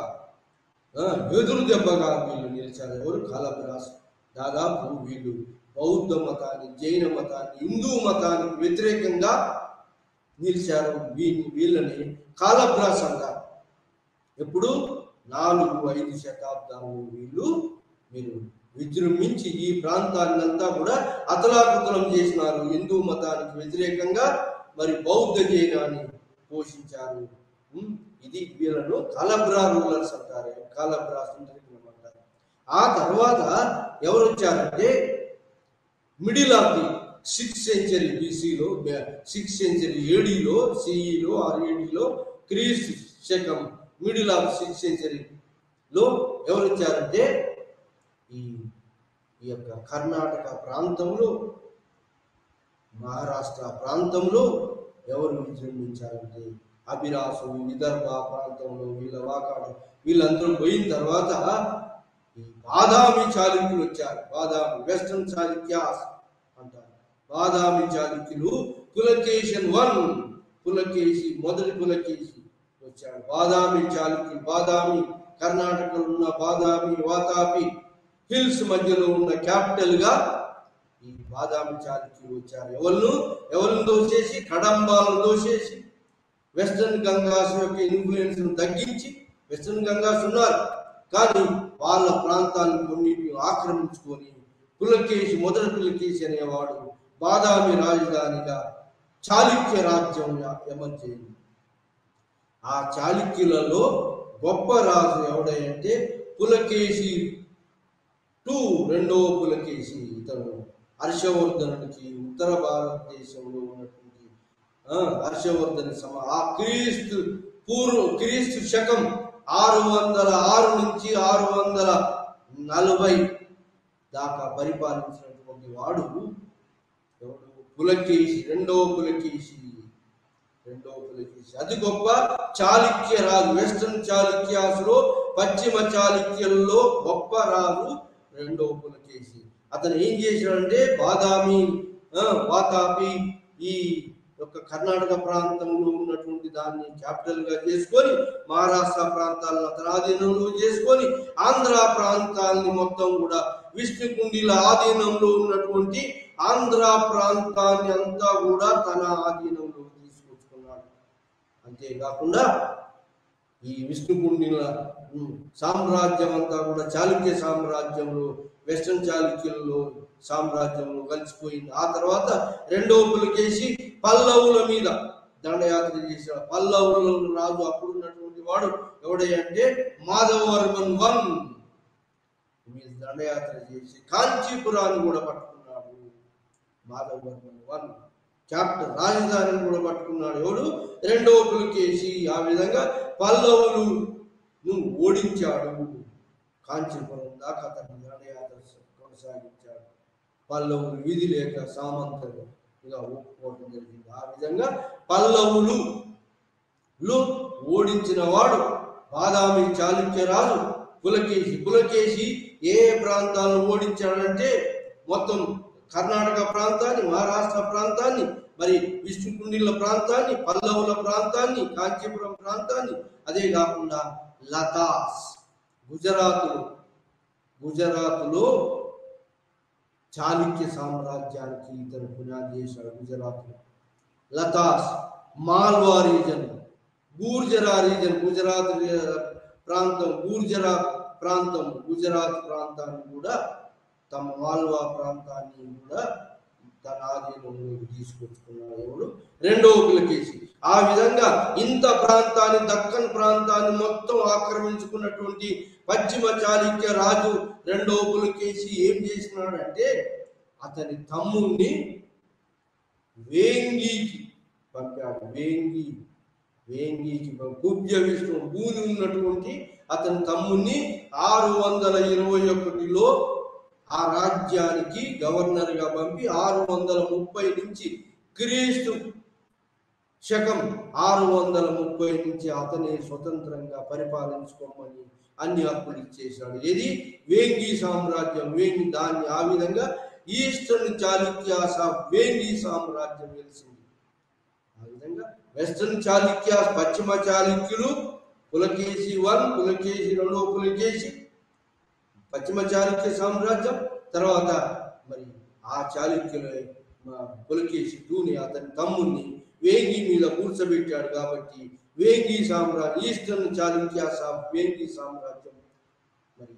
ఎదురు దెబ్బగా వీళ్ళు నిలిచారు. ఎవరు? కాలబ్రాస్. దాదాపు వీళ్ళు బౌద్ధ మతాన్ని, జైన మతాన్ని, హిందూ మతానికి వ్యతిరేకంగా నిలిచారు. వీళ్ళని కాలబ్రాస్ అంటారు. ఎప్పుడు? 4-5 శతాబ్దాలు వీళ్ళు విజృంభించి ఈ ప్రాంతాన్నంతా కూడా అతలాకుతలం చేసినారు. హిందూ మతానికి వ్యతిరేకంగా మరి బౌద్ధ జైనాన్ని పోషించారు. ఇది వీళ్ళను కాలబ్రా రూలర్స్ అంటారు, కాలబ్రాస్ అంటారు. ఆ తర్వాత ఎవరు వచ్చారంటే middle of the 6th century BCలో, 6th century ADలో, CEలో, RADలో క్రీస్తు శకం మిడిల్ ఆఫ్ 6th centuryలో ఎవరు వచ్చారంటే ఈ యొక్క కర్ణాటక ప్రాంతంలో, మహారాష్ట్ర ప్రాంతంలో ఎవరు విజృంభించారంటే అభిరాసులు, విదర్భ ప్రాంతంలో వీళ్ళందరూ పోయిన తర్వాత ఈ బాదామి చాళుక్యులు వచ్చారు. బాదామి వెస్టర్న్ చాళుక్యాస్ అంటారు. బాదామి చాళుక్యులు మొదటి పులకేశి వచ్చాడు. బాదామి చాళుక్యులు, బాదామి కర్ణాటకలో ఉన్న బాదామి, వాతాపి హిల్స్ మధ్యలో ఉన్న క్యాపిటల్ గా ఈ బాదామి చాళుక్యులు వచ్చారు. ఎవరిని దోచేసి? కడంబాలను దోచేసి వెస్టర్న్ గంగాస్ యొక్క ఇన్ఫ్లుయెన్స్ తగ్గించి, వెస్టర్న్ గంగాస్ ఉన్నారు కానీ వాళ్ళ ప్రాంతాలను కొన్నిటిని ఆక్రమించుకొని మొదటి పులకేశి అనేవాడు బాదామి రాజధానిగా చాళుక్య రాజ్యం ఎమర్జ్ అయింది. ఆ చాళుక్యులలో గొప్ప రాజు ఎవడంటే పులకేశి టూ రెండవ పులకేసి ఇతను హర్షవర్ధనుడికి ఉత్తర భారతదేశంలో ఉన్నటువంటి హర్షవర్ధన ఆ క్రీస్తు శకం 606 నుంచి 640 దాకా పరిపాలించినటువంటి వాడు పులకేసి, రెండవ పులకేసి. అది గొప్ప చాళుక్య రాజు. వెస్టర్న్ చాళుక్యాసులో, పశ్చిమ చాళుక్యుల్లో గొప్ప రాజు రెండవ పులకేసి. అతను ఏం చేశాడంటే బాదామి, వాతాపి ఈ యొక్క కర్ణాటక ప్రాంతంలో ఉన్నటువంటి దాన్ని క్యాపిటల్ గా చేసుకొని, మహారాష్ట్ర ప్రాంతాలను అతని ఆధీనంలో చేసుకొని, ఆంధ్ర ప్రాంతాలని మొత్తం కూడా విష్ణుకుండిల ఆధీనంలో ఉన్నటువంటి ఆంధ్ర ప్రాంతాన్ని అంతా కూడా తన ఆధీనంలో తీసుకొచ్చుకున్నాడు. అంతేకాకుండా ఈ విష్ణుకుండిల సామ్రాజ్యం అంతా కూడా చాళుక్య సామ్రాజ్యంలో, వెస్టర్న్ చాళుక్యుల్లో సామ్రాజ్యంలో కలిసిపోయింది. ఆ తర్వాత రెండవ పులకేసి పల్లవుల మీద దండయాత్ర చేశాడు. పల్లవుల రాజు అప్పుడున్నటువంటి వాడు ఎవడంటే మాధవవర్మన్ మీద దండయాత్ర చేసి కాంచీపురాన్ని కూడా పట్టుకున్నాడు. మాధవవర్మన్ క్యాపిటల్ రాజధానిని కూడా పట్టుకున్నాడు. ఎవడు? రెండవ పులకేసి. ఆ విధంగా పల్లవులను ఓడించాడు. కాంచీపురం దాకా అతను దండయాత్ర కొనసాగించాడు. పల్లవులు విధి లేక సామంతగా ఒప్పుకోవడం జరిగింది. ఆ విధంగా పల్లవులు ఓడించిన వాడు బాదామి చాళుక్య రాజు పులకేసి ఏ ప్రాంతాలను ఓడించాడంటే మొత్తం కర్ణాటక ప్రాంతాన్ని, మహారాష్ట్ర ప్రాంతాన్ని, మరి విష్ణుకుండిల ప్రాంతాన్ని, పల్లవుల ప్రాంతాన్ని, కాంచీపురం ప్రాంతాన్ని, అదే కాకుండా లతాస్ గుజరాతులో చాళుక్య సామ్రాజ్యానికి ఇతను పునాది చేశాడు. లతాస్, మాల్వా రీజన్, గూర్జరా రీజన్, గుజరాత్ ప్రాంతం, గుజరాత్ ప్రాంతాన్ని కూడా, తమ మాల్వా ప్రాంతాన్ని కూడా తన ఆధీనంలోకి తీసుకొచ్చుకున్నాడు. ఎవడు? రెండవ పులకేసి. ఆ విధంగా ఇంత ప్రాంతాన్ని, దక్కన్ ప్రాంతాన్ని మొత్తం ఆక్రమించుకున్నటువంటి పశ్చిమ చాళుక్య రాజు రెండవ పులకేసి ఏం చేసినాడంటే అతని తమ్ముణ్ణి వేంగికి పంపాడు. వేంగికి కుబ్జ విష్ణు భూమి ఉన్నటువంటి అతని తమ్ముణ్ణి 621లో ఆ రాజ్యానికి గవర్నర్ గా పంపి 630 నుంచి క్రీస్తు శకం 630 నుంచి అతనే స్వతంత్రంగా పరిపాలించుకోమని అన్ని హక్కులు ఇచ్చేశాడు. ఇది వేంగి సామ్రాజ్యం. దాన్ని ఆ విధంగా ఈస్టర్న్ చాళుక్యాస్ వేంగి సామ్రాజ్యం వెలిసింది. ఆ విధంగా వెస్టర్న్ చాళుక్యాస్, పశ్చిమ చాళుక్యులు, పులకేసి 1, పులకేసి, రెండవ పులకేసి, పశ్చిమ చాళుక్య సామ్రాజ్యం. తర్వాత మరి ఆ చాళుక్యుల పులకేసి 2ని అతని తమ్ముణ్ణి వేంగి మీద కూర్చోబెట్టాడు. కాబట్టి వేంగి సామ్రాజ్యం, ఈస్టర్న్ చాళుక్యాస్ వేంగి సామ్రాజ్యం మరి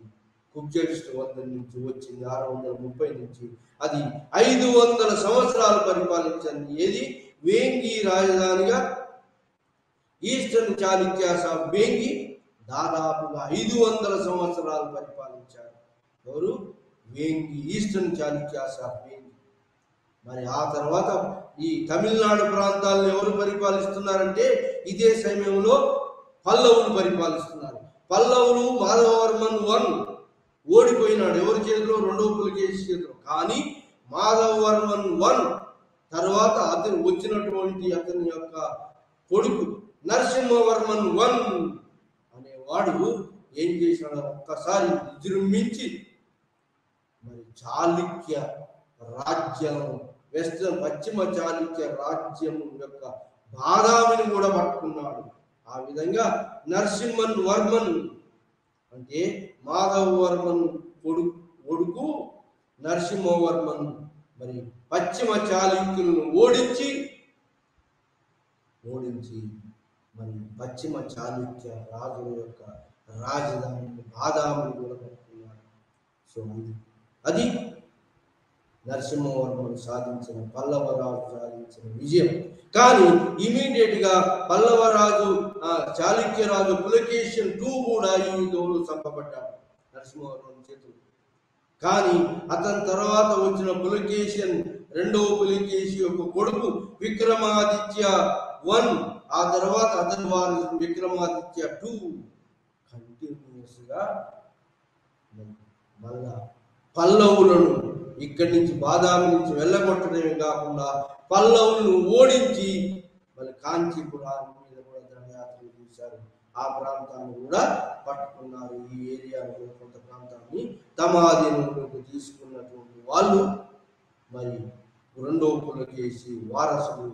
కుబ్జ విష్ణు వద్ద నుంచి వచ్చింది. 630 నుంచి అది 500 సంవత్సరాలు పరిపాలించింది. ఏది? వేంగి రాజధానిగా ఈస్టర్న్ చాళుక్యాస్ వేంగి దాదాపుగా 500 సంవత్సరాలు పరిపాలించారు. ఎవరు? వేంగి, ఈస్టర్న్ చాళుక్యాస్ వేంగి. మరి ఆ తర్వాత ఈ తమిళనాడు ప్రాంతాలను ఎవరు పరిపాలిస్తున్నారంటే ఇదే సమయంలో పల్లవులు పరిపాలిస్తున్నారు. పల్లవులు మాధవవర్మన్ 1 ఓడిపోయినాడు. ఎవరి చేతిలో? రెండవ పులకేసి చేతిలో. కానీ మాధవవర్మన్ 1 తర్వాత అతను వచ్చినటువంటి అతని యొక్క కొడుకు నరసింహవర్మన్ 1 అనేవాడు ఏం చేశాడు? ఒక్కసారి విజృంభించి మరి చాళుక్య రాజ్యం, పశ్చిమ చాళుక్య రాజ్యం యొక్క బాదామిని కూడా పట్టుకున్నాడు. ఆ విధంగా నరసింహవర్మన్ అంటే మాధవవర్మన్ కొడుకు నరసింహవర్మన్ మరి పశ్చిమ చాళుక్యులను ఓడించి మరి పశ్చిమ చాళుక్య రాజుల యొక్క రాజధాని బాదామిని కూడా పట్టుకున్నాడు. సో అది నరసింహవర్మను సాధించిన, పల్లవరాజు సాధించిన విజయం. కానీ ఇమీడియట్ గా పల్లవరాజు, చాళుక్య రాజు పులకేశిన్ 2 కూడా ఈ యుద్ధంలో చంపబడ్డాడు నరసింహవర్మన్ చేతులు. కానీ అతని తర్వాత వచ్చిన పులకేశియన్, రెండవ పులకేశి యొక్క కొడుకు విక్రమాదిత్య 1, ఆ తర్వాత అతని వారసు విక్రమాదిత్య 2. కంటిన్యూస్ గా మళ్ళా పల్లవులను ఇక్కడి నుంచి బాదామి నుంచి వెళ్ళగొట్టడమే కాకుండా పల్లవులను ఓడించి మళ్ళీ కాంచీపురం మీద కూడా దండయాత్రలు చేశారు. ఆ ప్రాంతాన్ని కూడా పట్టుకున్నారు. ఈ ఏరియాలో కొంత ప్రాంతాన్ని తమ ఆధీనంలోకి తీసుకున్నటువంటి వాళ్ళు మరి రెండవ పులకేశి వారసుడు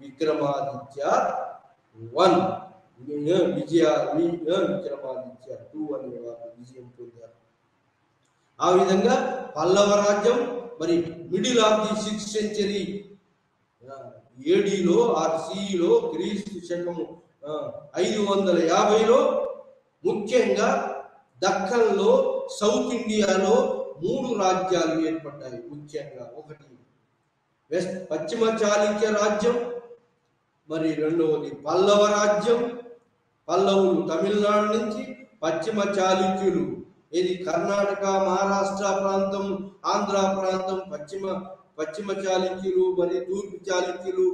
విక్రమాదిత్య 1, విక్రమాదిత్య 2 అనే వాళ్ళు విజయం పొందారు. ఆ విధంగా పల్లవ రాజ్యం మరి middle of the 6th century ఏడీలో ఆర్ సిఈలో క్రీస్తు శకము 550లో ముఖ్యంగా దక్కన్లో సౌత్ ఇండియాలో 3 రాజ్యాలు ఏర్పడ్డాయి. ముఖ్యంగా ఒకటి పశ్చిమ చాళుక్య రాజ్యం, మరి రెండవది పల్లవ రాజ్యం. పల్లవులు తమిళనాడు నుంచి, పశ్చిమ చాళుక్యులు ఇది కర్ణాటక, మహారాష్ట్ర ప్రాంతం, ఆంధ్ర ప్రాంతం. పశ్చిమ చాళుక్యులు మరి తూర్పు చాళుక్యులు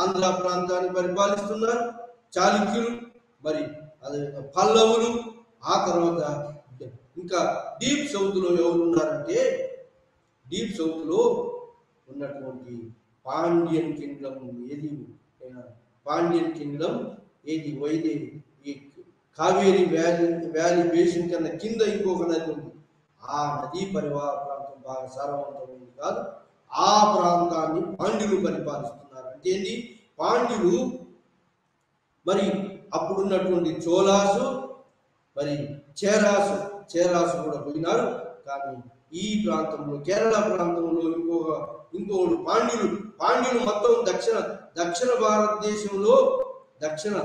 ఆంధ్ర ప్రాంతాన్ని పరిపాలిస్తున్నారు. చాళుక్యులు మరి అదే పల్లవులు. ఆ తర్వాత ఇంకా డీప్ సౌత్ లో ఎవరు ఉన్నారంటే, డీప్ సౌత్ లో ఉన్నటువంటి పాండ్యన్ కింగ్డమ్. ఏది పాండ్యన్ కింగ్డమ్ ఏది వైదేహి, ఈ కావేరి వ్యాలీ బేసిన్ కన్నా కింద ఇంకొక నది ఉంది. ఆ నదీ పరివాహ ప్రాంతం బాగా సారవంతమైంది కాదు. ఆ ప్రాంతాన్ని పాండ్యులు పరిపాలిస్తున్నారు. అంటే ఏంటి, పాండ్యులు మరి అప్పుడున్నటువంటి చోళాసు మరి చేరాసు కూడా పోయినారు. కానీ ఈ ప్రాంతంలో కేరళ ప్రాంతంలో ఇంకొకడు పాండ్యులు మొత్తం దక్షిణ భారతదేశంలో దక్షిణ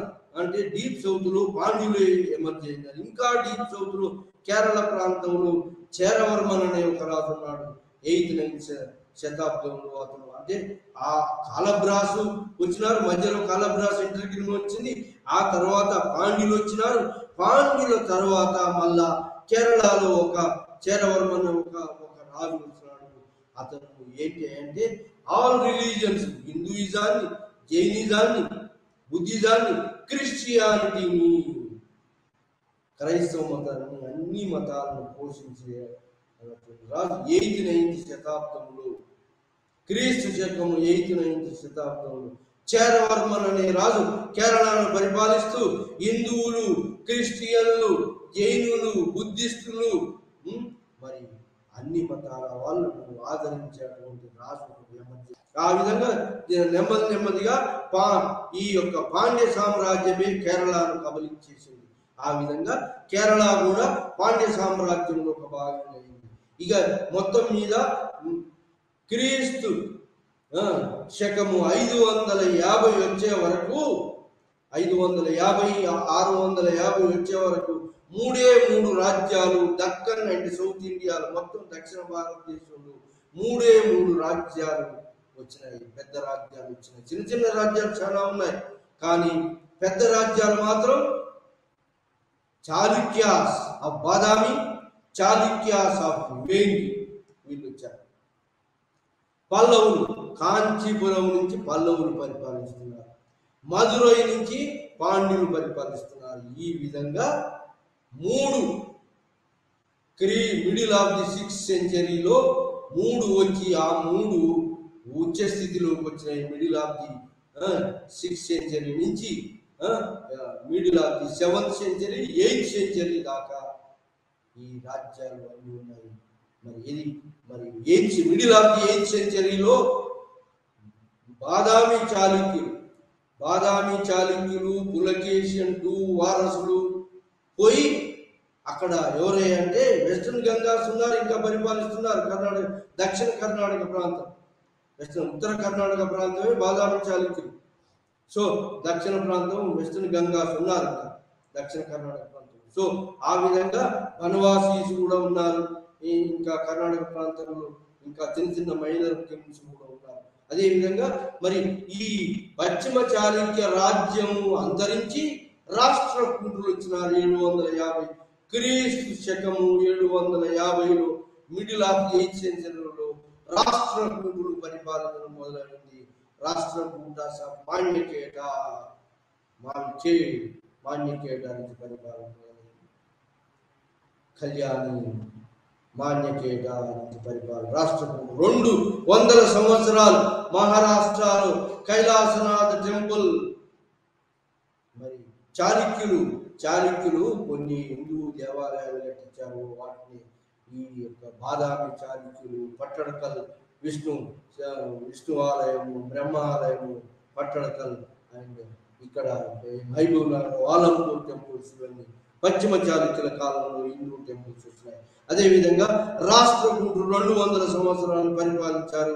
అంటే డీప్ సౌత్ లో పాండ్యులు ఎమర్జ్ అయినారు. ఇంకా డీప్ సౌత్ లో కేరళ ప్రాంతంలో చేరవర్మన్ అనే ఒక రాజు ఉన్నాడు 8th 9th శతాబ్దంలో. అతను అంటే ఆ కాలబ్రాసు వచ్చినారు, మధ్యలో కాలబ్రాసు ఇంటర్గ్రీమ్ వచ్చింది. ఆ తర్వాత పాండ్యులు వచ్చినారు. పాండ్యుల తర్వాత మళ్ళా కేరళలో ఒక చేరవర్మన్ ఒక రాజు వచ్చినాడు. అతను ఏంటి అంటే ఆల్ రిలీజియన్స్, హిందూయిజాన్ని, జైనిజాన్ని, బుద్ధిజాన్ని, క్రిస్టియానిటీని, క్రైస్తవ మతాన్ని, అన్ని మతాలను పోషించే రాజు 8th 9th శతాబ్దంలో, క్రీస్తు శకము 8th 9th శతాబ్దంలో చేరవర్మన్ అనే రాజు కేరళను పరిపాలిస్తూ హిందువులు, క్రిస్టియన్లు, జైనులు, బుద్ధిస్టులు మరి అన్ని మతాల వాళ్ళను ఆదరించేటువంటి రాజు. ఆ విధంగా నెమ్మదిగా ఈ యొక్క పాండ్య సామ్రాజ్యమే కేరళను కబలించేసింది. ఆ విధంగా కేరళ కూడా పాండ్య సామ్రాజ్యంలో ఒక భాగంగా అయింది. ఇక మొత్తం మీద క్రీస్తు శకము 550 వచ్చే వరకు 650 వచ్చే వరకు 3 రాజ్యాలు దక్కన్ అండ్ సౌత్ ఇండియాలో మొత్తం దక్షిణ భారతదేశంలో 3 రాజ్యాలు వచ్చినాయి. పెద్ద రాజ్యాలు వచ్చినాయి. చిన్న చిన్న రాజ్యాలు చాలా ఉన్నాయి. కానీ పెద్ద రాజ్యాలు మాత్రం చాళుక్యాస్ ఆఫ్ బాదామి, చాళుక్యాస్ ఆఫ్ వేంగి వీళ్ళు వచ్చారు. పల్లవులు కాంచీపురం నుంచి పల్లవులు పరిపాలిస్తున్నారు. మదురై నుంచి పాండ్యులు పరిపాలిస్తున్నారు. ఈ విధంగా 3 మిడిల్ ఆఫ్ ది 6th centuryలో 3 వచ్చి ఆ 3 ఉచ్చ స్థితిలోకి వచ్చినాయి. Middle of the 6th century నుంచి middle of the 7th century 8th century దాకా ఈ రాజ్యాలు అన్నీ ఉన్నాయి. మరి మిడిల్ ఆఫ్ ది 8th centuryలో బాదామి చాళుక్యులు పులకేశియన్ 2 వారసులు పోయి అక్కడ ఎవరే అంటే వెస్టర్న్ గంగాస్ ఉన్నారు, ఇంకా పరిపాలిస్తున్నారు. కర్ణాటక, దక్షిణ కర్ణాటక ప్రాంతం, ఉత్తర కర్ణాటక ప్రాంతమే బాదామి చాళుక్యులు. సో దక్షిణ ప్రాంతం వెస్టర్న్ గంగాస్ ఉన్నారు, దక్షిణ కర్ణాటక ప్రాంతం. సో ఆ విధంగా బనవాసీస్ కూడా ఉన్నారు. ఇంకా కర్ణాటక ప్రాంతంలో ఇంకా చిన్న మైనర్ కింగ్స్ కూడా ఉన్నారు. అదేవిధంగా మరి ఈ పశ్చిమ చాళుక్య రాజ్యం అంతరించి రాష్ట్ర కూటులు వచ్చినారు. 750 క్రీస్తు శకము 750లో మిడిల్ ఆఫ్ ది 8th సెంచరీలో రాష్ట్రకూటులు పరిపాలన మొదలైంది. రాష్ట్రకూట మాన్యకేట మాన్యకేట నుంచి పరిపాలన మొదలైంది. కళ్యాణి మాన్యకేట నుంచి పరిపాలన. రాష్ట్రకూటు 200 సంవత్సరాలు మహారాష్ట్రలో కైలాసనాథ్ టెంపుల్. మరి చాళుక్యులు కొన్ని హిందూ దేవాలయాలు కట్టించారు. వాటిని ఈ యొక్క బాదామి చాళుక్యులు పట్టడకల్ విష్ణు ఆలయము, బ్రహ్మ ఆలయము, పట్టడకల్ అండ్ ఇక్కడ మహబూబ్నగర్ ఆలంపూర్ టెంపుల్స్ ఇవన్నీ పశ్చిమ చాళుక్యుల కాలంలో హిందూ టెంపుల్స్ వచ్చినాయి. అదేవిధంగా రాష్ట్రకూటులు 200 సంవత్సరాలు పరిపాలించారు.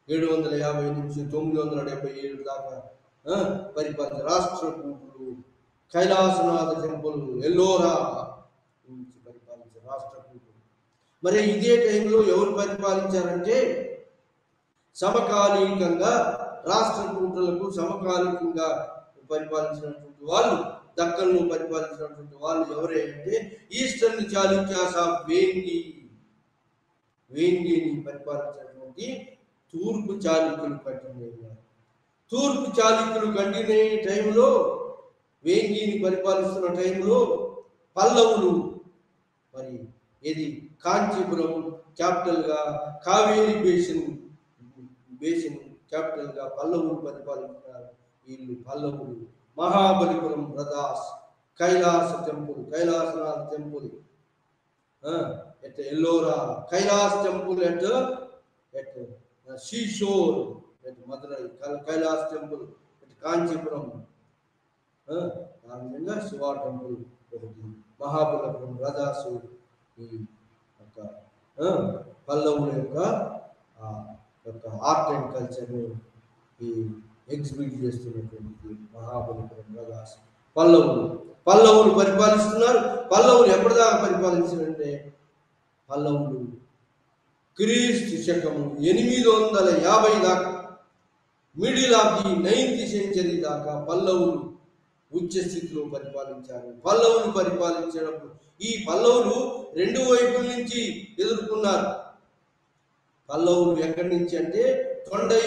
750 నుంచి 977 దాకా పరిపాలించారు. రాష్ట్రకూటులు కైలాసనాథ టెంపుల్ ఎల్లోరా నుంచి పరిపాలించారు రాష్ట్రకూటులు. మరి ఇదే టైంలో ఎవరు పరిపాలించారంటే సమకాలీకంగా రాష్ట్రకూటులకు సమకాలీకంగా పరిపాలించినటువంటి వాళ్ళు, దక్కన్ను పరిపాలించినటువంటి వాళ్ళు ఎవరే అంటే ఈస్టర్న్ చాళుక్యాస్ ఆఫ్ వేంగిని పరిపాలించినటువంటి తూర్పు చాళుక్యులు కంటిన్యూ అయ్యారు. తూర్పు చాళుక్యులు కంటిన్యూ అయ్యే టైంలో, వేంగిని పరిపాలిస్తున్న టైంలో పల్లవులు మరి ఏది కాంచీపురం క్యాపిటల్ గా, కావేరీ బేసిన్ క్యాపిటల్ గా పల్లవులు పరిపాలించారు. వీళ్ళు పల్లవులు. Mahabalipuram brothers, Kailasanath temple at Ellora, Kailas temple at seashore at Madurai, Kailas temple at Kanchipuram, Shiva temple, Mahabalipuram brothers, ఈ యొక్క పల్లవుల యొక్క ఆర్ట్ అండ్ కల్చర్ని ఈ ఎగ్జిబిట్ చేస్తున్నటువంటి మహాబలిపురం బ్రదర్స్ పల్లవులు పరిపాలిస్తున్నారు. పల్లవులు ఎప్పటిదాకా పరిపాలించారంటే పల్లవులు క్రీస్తు శకము 850 దాకా, middle of the 9th century దాకా పల్లవులు ఉచ్చ స్థితిలో పరిపాలించారు. పల్లవులు పరిపాలించినప్పుడు ఈ పల్లవులు 2 వైపుల నుంచి ఎదుర్కొన్నారు. పల్లవులు ఎక్కడి నుంచి అంటే Tondai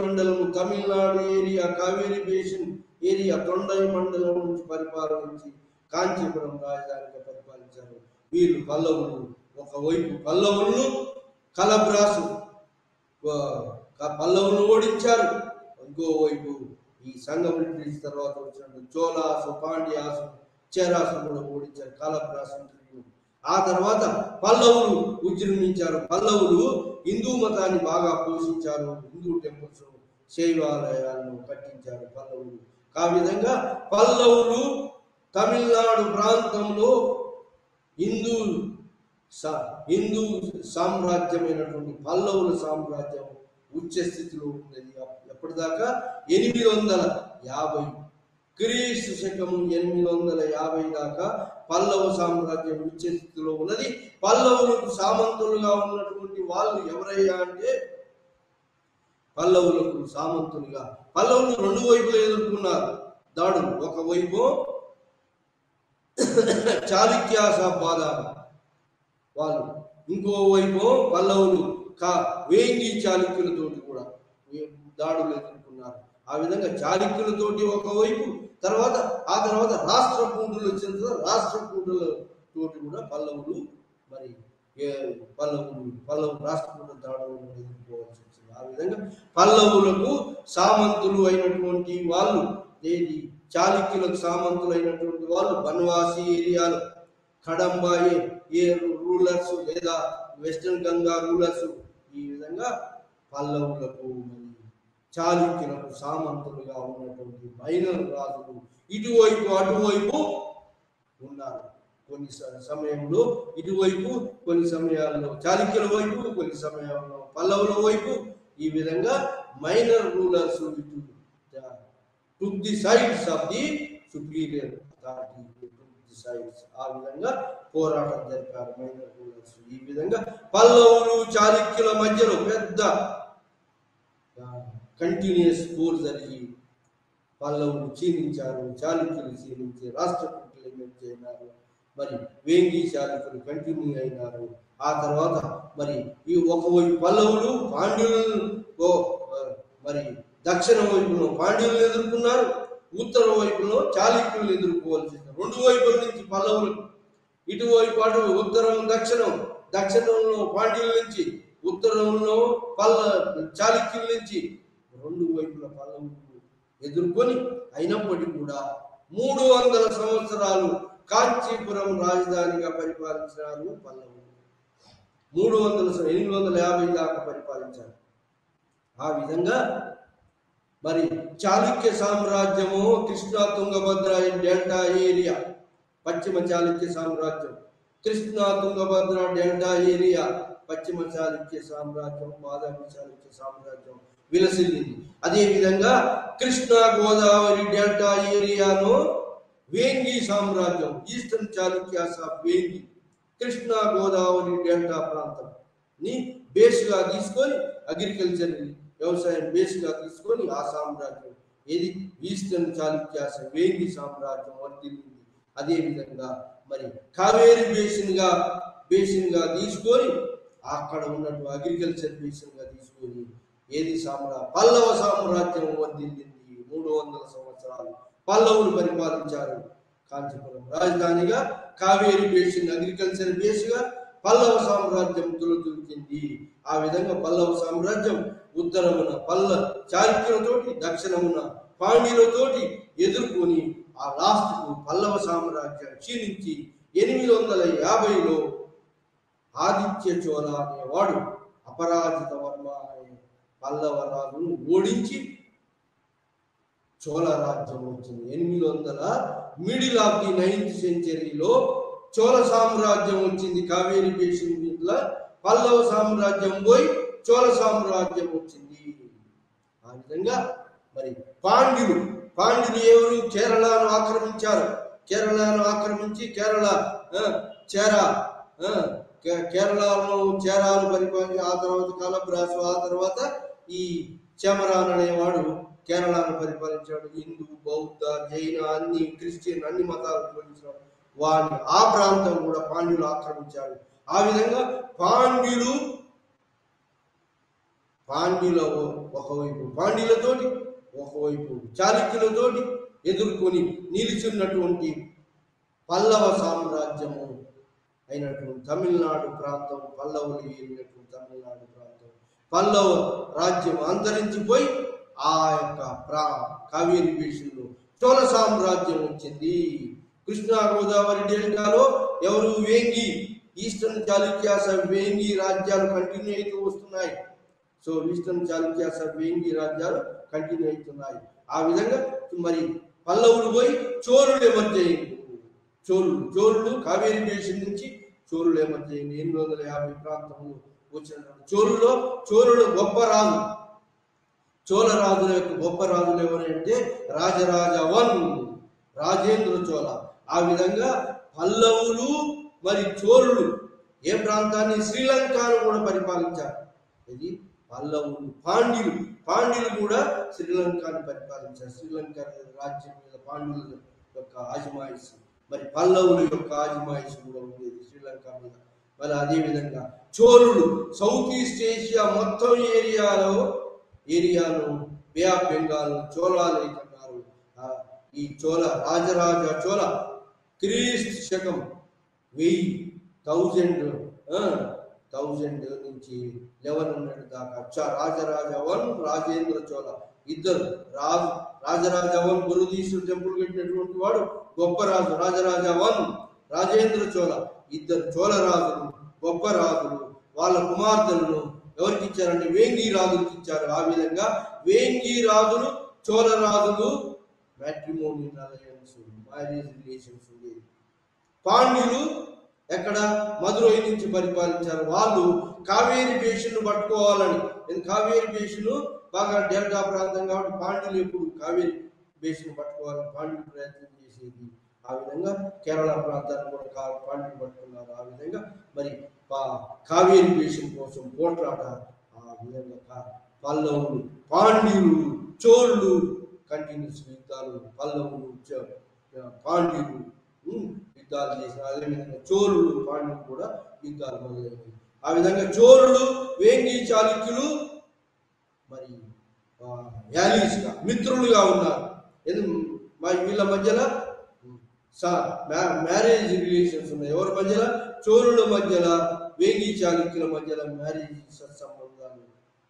Mandalam Tamil Nadu area, Kaveri basin area, Tondai Mandalam నుంచి పరిపాలించి కాంచీపురం రాజధానిగా పరిపాలించారు. వీళ్ళు పల్లవులు. ఒకవైపు పల్లవులను కలబ్రాసు పల్లవులను ఓడించారు. ఇంకోవైపు ఈ సంఘం బ్రిటిష్ తర్వాత వచ్చిన చోళాసు, పాండ్యాసు, చేరాసు కూడా ఓడించారు. కలబ్రాసు. ఆ తర్వాత పల్లవులు ఉజ్జృంభించారు. పల్లవులు హిందూ మతాన్ని బాగా పోషించారు. హిందూ టెంపుల్స్, శైవాలయాలను కట్టించారు పల్లవులు. ఆ విధంగా పల్లవులు తమిళనాడు ప్రాంతంలో హిందూ సామ్రాజ్యమైనటువంటి పల్లవుల సామ్రాజ్యం ఉచ్చ స్థితిలో ఉన్నది. ఎప్పటిదాకా 850 క్రీస్తు శకము 850 దాకా పల్లవ సామ్రాజ్యం ఉచ్చ స్థితిలో ఉన్నది. పల్లవులకు సామంతులుగా ఉన్నటువంటి వాళ్ళు ఎవరయ్యా అంటే పల్లవులు 2 వైపులు ఎదుర్కొన్నారు దాడులు. ఒకవైపు చాళుక్యాస్ ఆఫ్ బాదామి వాళ్ళు, ఇంకోవైపు పల్లవులు వేంగి చాళుక్యులతోటి కూడా దాడులు ఎదుర్కొన్నారు. ఆ విధంగా చాళుక్యులతోటి ఒకవైపు, తర్వాత రాష్ట్రకూటులు వచ్చిన తర్వాత రాష్ట్రకూటులతోటి కూడా పల్లవులు రాష్ట్రకూట దాడులను ఎదుర్కోవాల్సి వచ్చింది. ఆ విధంగా పల్లవులకు సామంతులు అయినటువంటి వాళ్ళు, ఏది చాళుక్యులకు సామంతులు అయినటువంటి వాళ్ళు బన్వాసి ఏరియాలో కడంబా రూలర్స్ లేదా వెస్టర్న్ గంగా రూలర్స్, ఈ విధంగా పల్లవులకు చాళుక్యులకు సామంతులుగా ఉన్నటువంటి మైనర్ రాజులు ఇటువైపు అటువైపు ఉన్నారు. కొన్ని సమయంలో ఇటువైపు, కొన్ని సమయాల్లో చాళుక్యుల వైపు, కొన్ని సమయాల్లో పల్లవుల వైపు. ఈ విధంగా minor rulers took the sides of the superior authority, ఆ విధంగా పోరాటం జరిపారు మైనర్ రూలర్స్. ఈ విధంగా పల్లవులు చాళుక్యుల మధ్యలో పెద్ద కంటిన్యూస్ పోర్ జరిగి పల్లవులు క్షీణించారు, చాళుక్యులు క్షీణించి రాష్ట్రకూటులు ఎన్నెచ్చారు. మరి వేంగి చాళుక్యులు కంటిన్యూ అయినారు. ఆ తర్వాత మరి ఈ ఒకవైపు పల్లవులు పాండ్యులను మరి దక్షిణ వైపులో పాండ్యులను ఎదుర్కొన్నారు, ఉత్తర వైపులో చాళుక్యులను ఎదుర్కోవాల్సింది. రెండు వైపుల నుంచి పల్లవులకు, ఇటువైపు అటు ఉత్తరం దక్షిణం, దక్షిణంలో పాండ్యుల నుంచి, ఉత్తరంలో చాళుక్యుల నుంచి రెండు వైపుల పల్లవులు ఎదుర్కొని అయినప్పటికీ కూడా 300 సంవత్సరాలు కాంచీపురం రాజధానిగా పరిపాలించినారు పల్లవులు. 850 దాకా పరిపాలించారు. ఆ విధంగా మరి చాళుక్య సామ్రాజ్యము కృష్ణా తుంగభద్ర డెల్టా ఏరియా, పశ్చిమ చాళుక్య సామ్రాజ్యం, కృష్ణా తుంగభద్ర డెల్టా ఏరియా, పశ్చిమ చాళుక్య సామ్రాజ్యం, బాదామి చాళుక్య సామ్రాజ్యం విలసిల్లింది. అదేవిధంగా కృష్ణా గోదావరి డెల్టా ఏరియాలో వేంగి సామ్రాజ్యం, eastern Chalukyas of Vengi, Krishna Godavari delta ప్రాంతాన్ని బేస్గా తీసుకొని అగ్రికల్చర్ వ్యవసాయం బేస్గా తీసుకొని ఆ సామ్రాజ్యం ఏది ఈస్టర్న్ చాళుక్యాస్ వేంగి సామ్రాజ్యం వర్ధిల్లింది. అదేవిధంగా మరి కావేరి బేసిన్గా తీసుకొని అక్కడ ఉన్నట్టు అగ్రికల్చర్ బేసిన్గా తీసుకొని ఏది పల్లవ సామ్రాజ్యం వర్ధిల్లింది. 300 సంవత్సరాలు పల్లవులు పరిపాలించారు. కాంచీపురం రాజధానిగా కావేరి బేసిన్ అగ్రికల్చర్ బేస్గా పల్లవ సామ్రాజ్యం తులతూగింది. ఆ విధంగా పల్లవ సామ్రాజ్యం ఉత్తరమున చాళుక్యులతోటి, దక్షిణమున పాండ్యులతోటి ఎదుర్కొని ఆ లాస్ట్కు పల్లవ సామ్రాజ్యం క్షీణించి 850లో ఆదిత్య చోళ అనేవాడు అపరాజిత వర్మ అనే పల్లవ రాజును ఓడించి చోళ రాజ్యం వచ్చింది. 800 మిడిల్ ఆఫ్ ది 9th సెంచరీలో చోళ సామ్రాజ్యం వచ్చింది. కావేరి బేసిన్ మీద పల్లవ సామ్రాజ్యం పోయి చోళ సామ్రాజ్యం వచ్చింది. ఆ విధంగా మరి పాండ్యులు ఎవరు? కేరళను ఆక్రమించారు. కేరళను ఆక్రమించి కేరళలో చేరాలు పరిపాలించి ఆ తర్వాత కలబ్రాసు, ఆ తర్వాత ఈ చెమరాన్ అనేవాడు కేరళను పరిపాలించాడు. హిందూ, బౌద్ధ, జైన, అన్ని క్రిస్టియన్ అన్ని మతాలు పోలించాడు. వాడిని ఆ ప్రాంతం కూడా పాండ్యులు ఆక్రమించాడు. ఆ విధంగా పాండ్యుల ఒకవైపు పాండ్యులతోటి, ఒకవైపు చాళుక్యులతోటి ఎదుర్కొని నిలిచిన్నటువంటి పల్లవ సామ్రాజ్యము అయినటువంటి తమిళనాడు ప్రాంతం, పల్లవులు ఏలినటువంటి తమిళనాడు ప్రాంతం, పల్లవ రాజ్యం అంతరించిపోయి ఆ యొక్క కావేరి బేసిన్లో చోళ సామ్రాజ్యం వచ్చింది. కృష్ణా గోదావరి డెల్టాలో ఎవరు? వేంగి, ఈస్టర్న్ చాళుక్యాస్ వేంగి రాజ్యాలు కంటిన్యూ అవుతూ వస్తున్నాయి. సో ఈస్టర్న్ చాళుక్యాస్ వేంగి రాజ్యాలు కంటిన్యూ అవుతున్నాయి. ఆ విధంగా మరి పల్లవులు పోయి చోళులు ఎమర్జ్ అయ్యింది. చోళులు కావేరి బేసిన్ నుంచి చోళులు ఎమర్జ్ అయ్యింది. 850 ప్రాంతంలో వచ్చినటువంటి చోళులు గొప్ప రాజు. చోళ రాజుల యొక్క గొప్ప రాజులు ఎవరంటే రాజరాజ 1 రాజేంద్ర చోళ. ఆ విధంగా పల్లవులు మరి చోళులు ఏ ప్రాంతాన్ని? శ్రీలంకను కూడా పరిపాలించారు. ఇది పల్లవులు. పాండ్యులు కూడా శ్రీలంకను పరిపాలించారు. శ్రీలంక రాజ్యం మీద పాండ్యుల యొక్క ఆజమాయిషి, మరి పల్లవుల యొక్క ఆజమాయిషి కూడా ఉండేది శ్రీలంక మీద. మరి అదేవిధంగా చోళులు సౌత్ ఈస్ట్ ఏషియా మొత్తం ఏరియాను బే ఆఫ్ బెంగాల్ చోళాలు అవుతున్నారు. ఈ రాజరాజ చోళ క్రీస్తు శకం 1000 నుంచి 1100 దాకా రాజరాజ 1 రాజేంద్ర చోళ ఇద్దరు రాజరాజ 1 బురుదీశ్వర టెంపుల్ కట్టినటువంటి వాడు గొప్ప రాజు. రాజరాజ 1 రాజేంద్ర చోళ ఇద్దరు చోళ రాజులు, గొప్ప రాజులు. వాళ్ళ కుమార్తెలను ఎవరికి ఇచ్చారంటే వేంగి రాజులకు ఇచ్చారు. ఆ విధంగా వేంగి రాజులు, చోళ రాజులు మ్యాట్రిమోనియల్ అలయన్స్, మ్యారేజ్ రిలేషన్స్ ఉండేది. పాండ్యులు ఎక్కడ? మధురై నుంచి పరిపాలించారు. వాళ్ళు కావేరి బేసిన్ను పట్టుకోవాలని, కావేరి బేసిన్ బాగా డెల్టా ప్రాంతం కాబట్టి పాండ్యులు ఎప్పుడు కావేరి బేసిన్ పట్టుకోవాలని పాండ్యులు ప్రయత్నం చేసేది. ఆ విధంగా కేరళ ప్రాంతాన్ని కూడా పాండ్యులు పట్టుకున్నారు. ఆ విధంగా మరి కావేరి బేసిన్ కోసం పోట్లాట. ఆ విధంగా పల్లవులు, పాండ్యులు, చోళులు కంటిన్యూస్ యుద్ధాలు, పల్లవులు, పాండ్యులు యుద్ధాలు చేసిన. అదేవిధంగా చోళులు పాండ్యులు కూడా యుద్ధాలు మొదలైనవి. ఆ విధంగా చోళులు, వేంగి చాళుక్యులు మరి యాలీస్గా మిత్రులుగా ఉన్నారు. వీళ్ళ మధ్యలో మ్యారేజ్ రిలేషన్స్ ఉన్నాయి. ఎవరి మధ్యలో? చోళుల మధ్యలో, వేంగి చాళుక్యుల మధ్యలో మ్యారేజ్ సంబంధాలు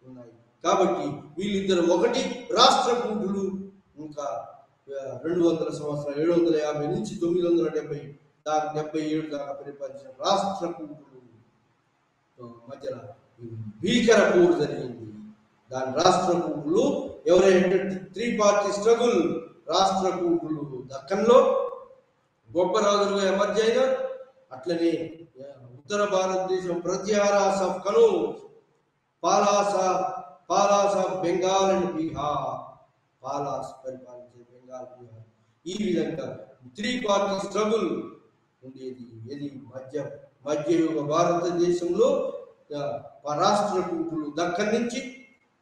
ఉన్నాయి. కాబట్టి వీళ్ళిద్దరు ఒకటి రాష్ట్రకూటులు. ఇంకా 200 సంవత్సరాలు 750 నుంచి 970 దాకా 77 దాకా పరిపాలించిన రాష్ట్రకూటులు మధ్యలో భీకర పోరు జరిగింది. దాని రాష్ట్రకూటులు ఎవరైతే 3 పార్టీ స్ట్రగుల్. రాష్ట్రకూటులు దక్కన్లో గొప్ప రాజులుగా ఎమర్జ్ అయినారు. అట్లనే ఉత్తర భారతదేశం Pratiharas of Kannauj, Palas of Bengal and Bihar, Palas పరిపాలించే బెంగాల్, బీహార్. ఈ విధంగా 3 పార్టీ స్ట్రగుల్ ఉండేది. ఇది మధ్యయుగ భారతదేశంలో రాష్ట్రకూటులు దక్కన్ నుంచి,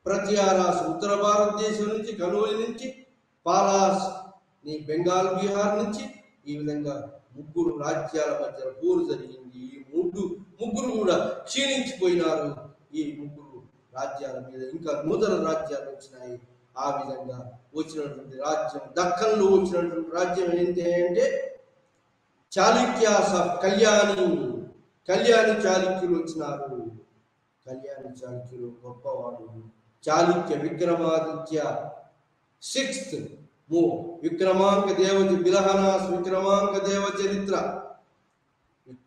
ప్రత్యారాస్ ఉత్తర భారతదేశం నుంచి, కనౌజ్ నుంచి, పాలాస్ బెంగాల్, బీహార్ నుంచి. ఈ విధంగా 3 రాజ్యాల మధ్య పోరు జరిగింది. ఈ ముగ్గురు కూడా క్షీణించిపోయినారు. ఈ 3 రాజ్యాల మీద ఇంకా నూతన రాజ్యాలు వచ్చినాయి. ఆ విధంగా వచ్చినటువంటి రాజ్యం, దక్కన్లో వచ్చినటువంటి రాజ్యం ఏంటి అంటే చాళుక్యాస్ ఆఫ్ కళ్యాణి చాళుక్యులు వచ్చినారు. కళ్యాణి చాళుక్యులు గొప్పవాడు. చాళుక్య విక్రమాదిత్య 6th విక్రమాంక దేవత బిలహనాస్ విక్రమాంక దేవ చరిత్ర.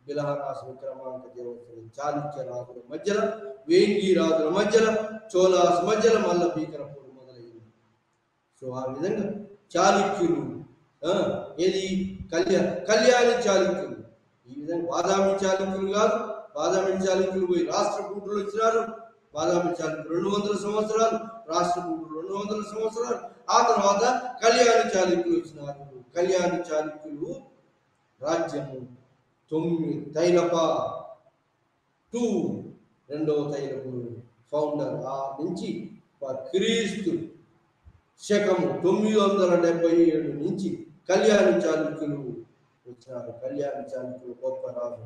బిలహనాస్ విక్రమాంక దేవత చాళుక్య రాజుల మధ్యలో, వేంగి రాజుల మధ్యలో, చోళాస్ మధ్యలో మల్ల భీకరపూర్ మొదలైంది. సో ఆ విధంగా చాళుక్యులు ఏది కళ్యాణి చాళుక్యులు. ఈ విధంగా బాదామి చాళుక్యులు కాదు. బాదామి చాళుక్యులు పోయి రాష్ట్రకూటులు వచ్చినారు. బాదామి చాళుక్యులు 200 సంవత్సరాలు, రాష్ట్రకూటులు 200 సంవత్సరాలు. ఆ తర్వాత కళ్యాణి చాళుక్యులు వచ్చినారు. కళ్యాణి చాళుక్యులు రాజ్యము 9 తైలప 2 రెండవ తైలపుడు ఫౌండర్. ఆ నుంచి క్రీస్తు శకము 977 నుంచి కళ్యాణి చాళుక్యులు వచ్చినారు. కళ్యాణి చాళుక్యులు గొప్ప రాజు.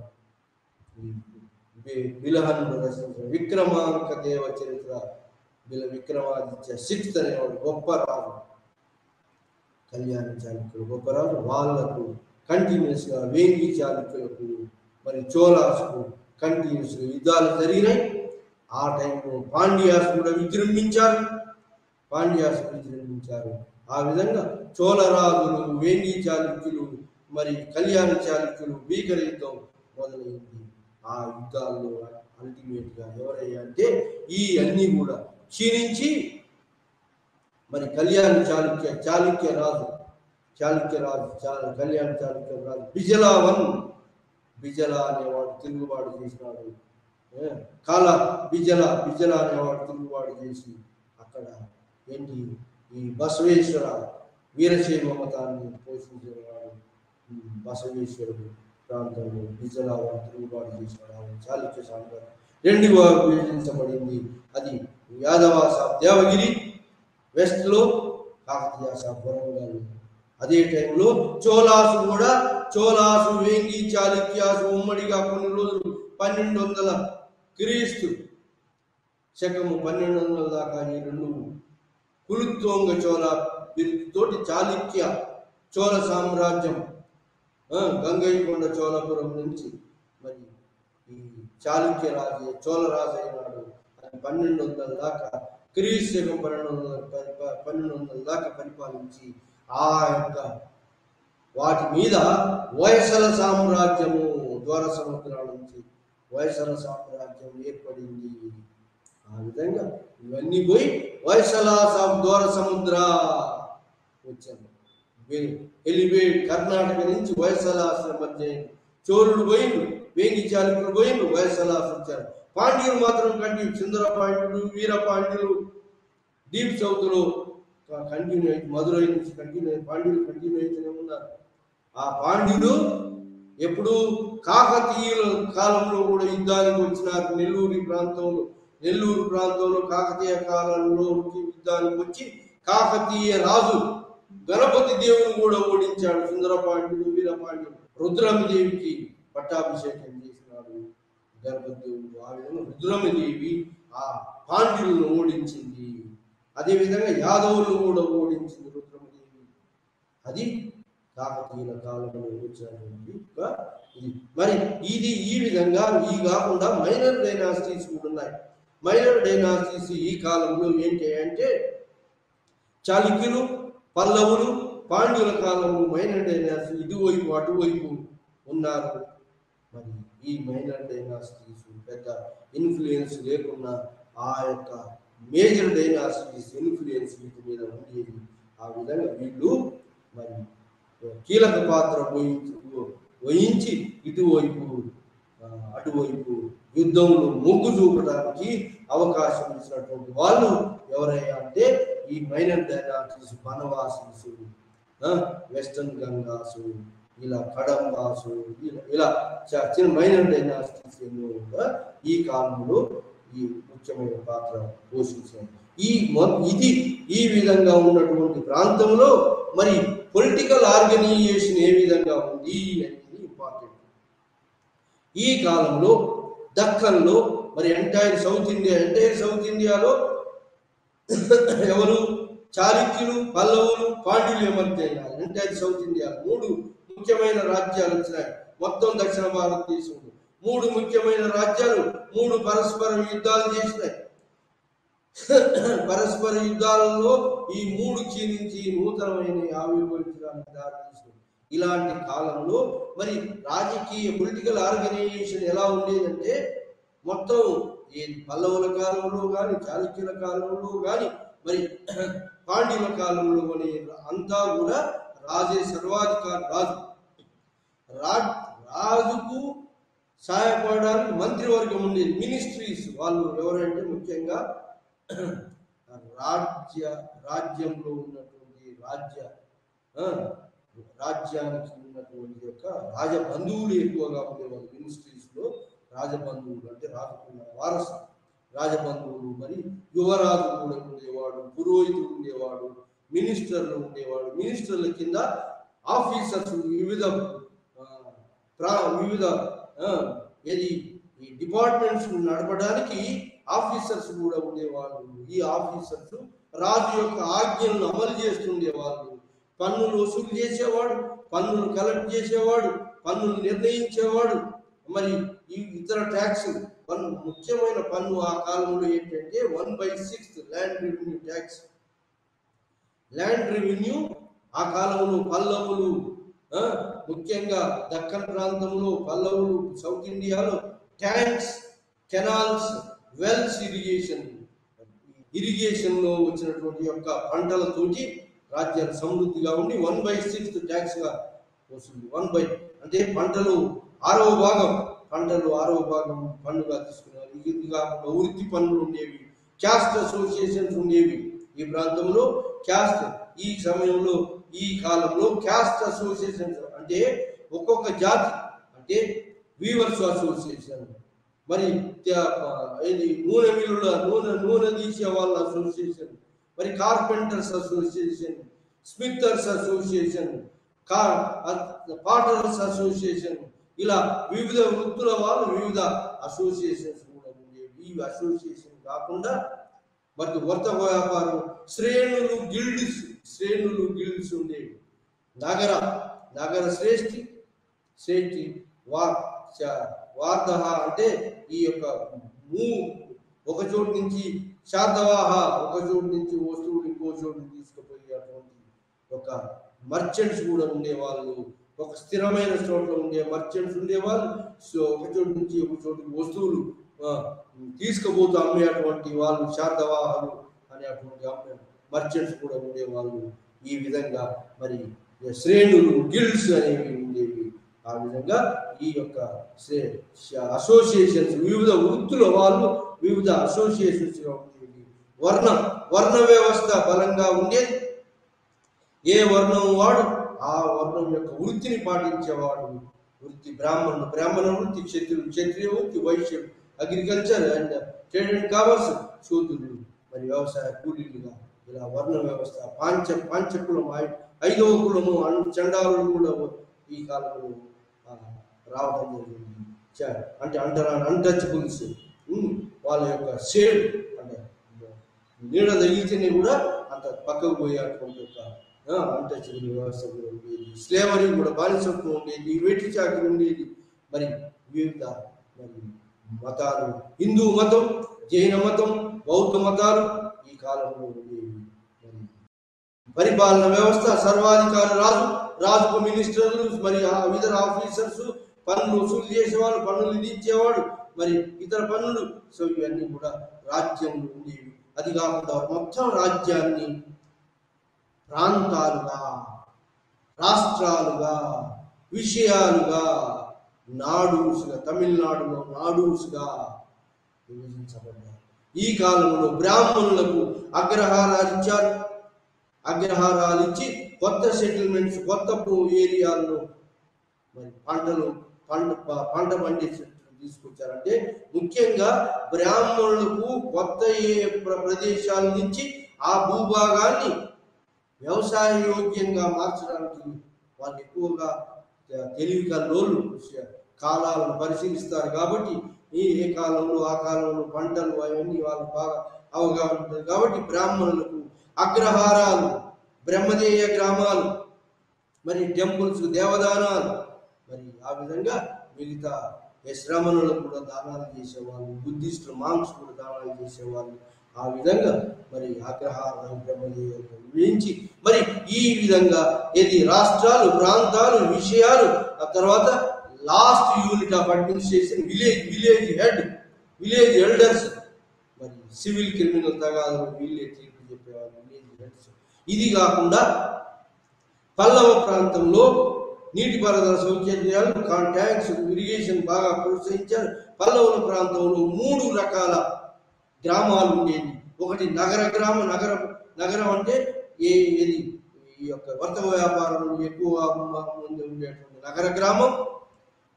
బిలహనుడు రచించిన విక్రమాంక దేవ చరిత్ర. విక్రమాదిత్య 6th అనేవాడు గొప్ప రాజు. కళ్యాణి చాళుక్యులు గొప్ప రాజు. వాళ్లకు కంటిన్యూస్గా వేంగి చాళుక్యులకు మరి చోళాసుకు కంటిన్యూస్గా యుద్ధాలు జరిగినాయి. ఆ టైంలో పాండ్యాస్ కూడా విజృంభించారు. ఆ విధంగా చోళరాజులు, వేంగి చాళుక్యులు మరి కళ్యాణి చాళుక్యులు భీకర యుద్ధం మొదలైంది. ఆ యుద్ధాల్లో అల్టిమేట్గా ఎవరయ్యా అంటే ఈ అన్ని కూడా క్షీణించి మరి కళ్యాణి చాళుక్య రాజు కళ్యాణి చాళుక్య రాజు బిజల అనేవాడు తిరుగుబాటు చేసినాడు. బిజల అనేవాడు తిరుగుబాటు చేసి అక్కడ ఏంటి ఈ బసవేశ్వర వీరశైవ మతాన్ని పోషించేవాడు. బసవేశ్వరుడు ప్రాంతంలో బిజల తిరుగుబాటు చేసినాడు. చాళుక్య సామ్రాజ్యం 2గా విభజించబడింది. అది యాదవాస్ ఆఫ్ దేవగిరి వెస్ట్లో, కాకతీయాస్ ఆఫ్ వరంగల్. అదే టైంలో చోళాసు వేంగి చాళుక్యాసు ఉమ్మడిగా కొన్ని రోజులు 1200 క్రీస్తు శకము 1200 దాకా ఈ 2 కులుత్తోంగ చోళ బిరుదుతోటి చోళ సామ్రాజ్యం గంగైకొండ చోళపురం నుంచి మరి ఈ చాళుక్య రాజు చోళరాజు అయినాడు. అది 1200 దాకా క్రీస్తు శకం 1200 దాకా పరిపాలించి ఆ యొక్క వాటి మీద వయసల సామ్రాజ్యము ద్వార సముద్రాల నుంచి వయసల సామ్రాజ్యం ఏర్పడింది. ఆ విధంగా ఇవన్నీ పోయి వయసలాస్ ఆఫ్ ద్వార సముద్ర వచ్చారు. ఎలివేట్ కర్ణాటక నుంచి వయసలాస్ మధ్య చోళులు పోయిండు, వేంగి చాళుక్యులు పోయిండు, వయసలాస్ వచ్చారు. పాండ్యులు మాత్రం కంటిన్యూ. సుందర పాండ్యులు, వీర పాండ్యులు డీప్ సౌత్లో కంటిన్యూ అయితే మధురై నుంచి పాండ్యులు కంటిన్యూ అయితేనే ఉన్నారు. ఆ పాండ్యులు ఎప్పుడు కాకతీయుల కాలంలో కూడా యుద్ధానికి వచ్చినారు. నెల్లూరు ప్రాంతంలో కాకతీయ కాలంలో యుద్ధానికి వచ్చి కాకతీయ రాజు గణపతి దేవుని కూడా ఓడించాడు. సుందరపాండ్యుడు, వీరపాండ్యుడు, రుద్రమదేవికి పట్టాభిషేకం చేసినాడు గణపతి దేవుడు. ఆ విధంగా రుద్రమదేవి ఆ పాండ్యులను ఓడించింది. అదేవిధంగా యాదవులను కూడా ఓడించింది రుద్రమదేవి. అది కాకతీయుల కాలంలో వచ్చినటువంటి ఇది. మరి ఇది ఈ విధంగా ఈ కాకుండా మైనర్ డైనాసిటీస్ కూడా ఉన్నాయి. మైనర్ డైనాసిటీస్ ఈ కాలంలో ఏంటి అంటే చాళుక్యులు, పల్లవులు, పాండ్యుల కాలంలో మైనర్ డైనాసిటీ ఇటువైపు అటువైపు ఉన్నారు. మరి ఈ మైనర్ డైనాసిటీస్ పెద్ద ఇన్ఫ్లుయెన్స్ లేకున్నా ఆ యొక్క మేజర్ డైనాసిటీస్ ఇన్ఫ్లుయెన్స్ వీటి మీద ఉండేది. ఆ విధంగా వీళ్ళు మరి కీలక పాత్ర వహించి ఇటువైపు అటువైపు యుద్ధంలో మొగ్గు చూపడానికి అవకాశం ఇచ్చినటువంటి వాళ్ళు ఎవరయ్యా అంటే ఈ మైనర్ డైనాసిటీస్, బనవాసీసు, వెస్టర్న్ గంగాసు, ఇలా కడంబాసు, ఇలా చిన్న మైనర్ డైనాసిటీస్ ఎన్నో కూడా ఈ కాలంలో ఈ ముఖ్యమైన పాత్ర పోషించాయి. ఇది ఈ విధంగా ఉన్నటువంటి ప్రాంతంలో మరి పొలిటికల్ ఆర్గనైజేషన్ ఏ విధంగా ఉంది అనేది ఇంపార్టెంట్. ఈ కాలంలో దక్కన్లో మరి ఎంటైర్ సౌత్ ఇండియాలో ఎవరు చాళుక్యులు, పల్లవులు, పాండ్యులు ఎమర్జ్ అయినారు. ఎంటైర్ సౌత్ ఇండియా 3 ముఖ్యమైన రాజ్యాలు వచ్చినాయి. మొత్తం దక్షిణ భారతదేశంలో 3 ముఖ్యమైన రాజ్యాలు 3 పరస్పర యుద్ధాలు చేసినాయి. పరస్పర యుద్ధాలలో ఈ 3 క్షీణించి నూతనమైన ఆవిర్భవించడానికి దారితీసింది. ఇలాంటి కాలంలో మరి రాజకీయ పొలిటికల్ ఆర్గనైజేషన్ ఎలా ఉండేదంటే మొత్తం ఈ పల్లవుల కాలంలో కానీ, చాళుక్యుల కాలంలో కానీ, మరి పాండ్యుల కాలంలో కానీ అంతా కూడా రాజే సర్వాధికారి. రాజుకు సహాయపడడానికి మంత్రివర్గం ఉండేది, మినిస్ట్రీస్. వాళ్ళు ఎవరంటే ముఖ్యంగా రాజ్యంలో ఉన్నటువంటి రాజ్యానికి ఉన్నటువంటి యొక్క రాజబంధువులు ఎక్కువగా ఉండేవాళ్ళు. మినిస్ట్రీస్ లో రాజబంధువులు అంటే రాజుకున్న వారసు రాజబంధువులు. మరి యువరాజు కూడా ఉండేవాడు, పురోహితుడు ఉండేవాడు, మినిస్టర్లు ఉండేవాడు. మినిస్టర్ల కింద ఆఫీసర్స్ వివిధ ఈ డిపార్ట్మెంట్స్ నడపడానికి ఆఫీసర్స్ కూడా ఉండేవాళ్ళు. ఈ ఆఫీసర్స్ రాజు యొక్క ఆజ్ఞలను అమలు చేస్తుండేవాళ్ళు. పన్నులు వసూలు చేసేవాడు, పన్నులు కలెక్ట్ చేసేవాడు, పన్నులు నిర్ణయించేవాడు. మరి ఈ ఇతర ట్యాక్స్ ముఖ్యమైన పన్ను ఆ కాలంలో ఏంటంటే 1/6 land revenue tax. Land revenue ఆ కాలంలో పల్లవులు, ముఖ్యంగా దక్కన్ ప్రాంతంలో పల్లవులు, సౌత్ ఇండియాలో ట్యాంక్స్, కెనాల్స్, వెల్స్, ఇరిగేషన్ లో వచ్చినటువంటి యొక్క పంటలతోటి రాజ్యాలు సమృద్ధిగా ఉండి 1/6 ట్యాక్స్ గా వస్తుంది. అంటే పంటలు 6వ భాగం పన్నుగా తీసుకున్నారు. ఇది కాకుండా వృత్తి పన్నులు ఉండేవి, క్యాస్ట్ అసోసియేషన్స్ ఉండేవి. ఈ ప్రాంతంలో క్యాస్ట్ ఈ సమయంలో ఈ కాలంలో క్యాస్ట్ అసోసియేషన్స్ అంటే ఒక్కొక్క జాతి అంటే వీవర్స్ అసోసియేషన్, మరి నూనె మిల్లుల నూనె తీసే వాళ్ళ అసోసియేషన్, మరి carpenters association, smithers association, potters association, ఇలా వివిధ వృత్తుల వాళ్ళు వివిధ అసోసియేషన్స్ కూడా ఉండేవి. ఈ అసోసియేషన్ కాకుండా మరి వర్తక వ్యాపారం శ్రేణులు గిల్డ్స్ ఉండేవి. నగర శ్రేష్ఠి వార్ధహ అంటే ఈ యొక్క ఒక చోటు నుంచి శాతవాహ, ఒక చోటు నుంచి వస్తువులు ఇంకో చోటు తీసుకుపోయేటువంటి ఒక మర్చెంట్స్ కూడా ఉండేవాళ్ళు. ఒక స్థిరమైన చోట్ల ఉండే మర్చెంట్స్ ఉండేవాళ్ళు. సో ఒక చోటు నుంచి ఒక చోటుకి వస్తువులు తీసుకుపోతూ అమ్మేటువంటి వాళ్ళు శాతవాహలు అనేటువంటి మర్చెంట్స్ కూడా ఉండేవాళ్ళు. ఈ విధంగా మరి శ్రేణులు గిల్డ్స్ అనేవి ఉండేవి. ఆ విధంగా ఈ యొక్క అసోసియేషన్స్ వివిధ వృత్తుల వాళ్ళు వివిధ అసోసియేషన్స్ గా ఉండేవి. వర్ణ వ్యవస్థ బలంగా ఉండేది. ఏ వర్ణం వాడు ఆ వర్ణం యొక్క వృత్తిని పాటించేవాడు. వృత్తి బ్రాహ్మణ వృత్తి, క్షత్రియ వృత్తి, వైశ్యుడు, agriculture and trade and commerce, శూద్రులు మరి వ్యవసాయ కూలీలుగా ఇలా వర్ణ వ్యవస్థ. పాంచకులం ఐదవ కులము చండాలు కూడా ఈ కాలంలో రావడం జరిగింది. అంటే అన్టచబుల్స్, వాళ్ళ యొక్క షేడ్ అంటే నీడ తగిలితేనే కూడా అంత పక్కకు పోయేటువంటి ఒక అన్టచబుల్ వ్యవస్థ కూడా ఉండేది. స్లేవరీ కూడా బానిసత్వం ఉండేది, వెట్టి చాకరీ ఉండేది. మరి వివిధ మరి మతాలు, హిందూ మతం, జైన మతం, బౌద్ధ మతాలు ఈ కాలంలో ఉండేవి. పరిపాలన వ్యవస్థ, సర్వాధికారి రాజుకు మినిస్టర్లు, మరి ఇతర ఆఫీసర్స్, పన్నులు వసూలు చేసేవాడు, పన్నులు విధించేవాడు, మరి ఇతర పన్నులు. సో ఇవన్నీ కూడా రాజ్యంలో ఉండేవి. అది కాకుండా మొత్తం రాజ్యాన్ని ప్రాంతాలుగా, రాష్ట్రాలుగా, విషయాలుగా, నాడూసుగా, తమిళనాడులో నాడూసుగా విభజించబడ్డారు. ఈ కాలంలో బ్రాహ్మణులకు అగ్రహారాలు ఇచ్చారు. అగ్రహారాలు ఇచ్చి కొత్త సెటిల్మెంట్స్, కొత్త ఏరియాల్లో మరి పంట పండించే తీసుకొచ్చారంటే ముఖ్యంగా బ్రాహ్మణులకు కొత్త ప్రదేశాల నుంచి ఆ భూభాగాన్ని వ్యవసాయ యోగ్యంగా మార్చడానికి వాళ్ళు ఎక్కువగా తెలివి కల్లోళ్ళు కాలాలను పరిశీలిస్తారు. కాబట్టి ఏ కాలంలో ఆ కాలంలో పంటలు అవన్నీ వాళ్ళు బాగా అవగాహన ఉంటుంది. కాబట్టి బ్రాహ్మణులకు అగ్రహారాలు, బ్రహ్మదేయ గ్రామాలు, మరి టెంపుల్స్, దేవదానాలు, మరి ఆ విధంగా మిగతా శ్రమణులకు కూడా దానాలు చేసేవాళ్ళు, బుద్ధిస్టులు మాంగ్స్ కూడా దానాలు చేసేవాళ్ళు. ఆ విధంగా మరి అగ్రహారాలు, బ్రహ్మదేయాలు విభజించి మరి ఈ విధంగా ఏది రాష్ట్రాలు, ప్రాంతాలు, విషయాలు, ఆ తర్వాత last unit of administration village elders, మరి సివిల్ క్రిమినల్ తగాదాలు వీళ్ళే తీర్పు చెప్పేవాళ్ళు, విలేజ్ ఎల్డర్స్. ఇది కాకుండా పల్లవ ప్రాంతంలో నీటిపారుదల సౌకర్యాలు, ట్యాంక్స్, ఇరిగేషన్ బాగా ప్రోత్సహించారు. పల్లవుల ప్రాంతంలో 3 రకాల గ్రామాలు ఉండేవి. ఒకటి నగర గ్రామం. నగరం అంటే ఏది ఈ యొక్క వర్తక వ్యాపారంలో ఎక్కువ ఉండేటువంటి నగర గ్రామం.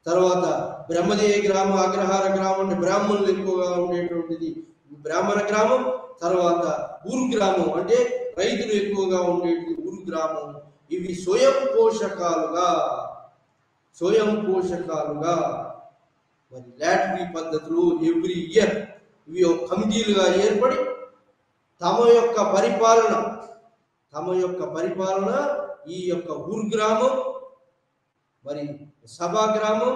తర్వాత బ్రహ్మదేయ గ్రామం, అగ్రహార గ్రామం అంటే బ్రాహ్మణులు ఎక్కువగా ఉండేటువంటిది బ్రాహ్మణ గ్రామం. తర్వాత ఊరు గ్రామం అంటే రైతులు ఎక్కువగా ఉండేది ఊరు గ్రామం. ఇవి స్వయం పోషకాలుగా మరి లాటరీ పద్ధతులు ఎవ్రీ ఇయర్ ఇవి కమిటీలుగా ఏర్పడి తమ యొక్క పరిపాలన ఈ యొక్క ఊరు గ్రామం, మరి సభా గ్రామం,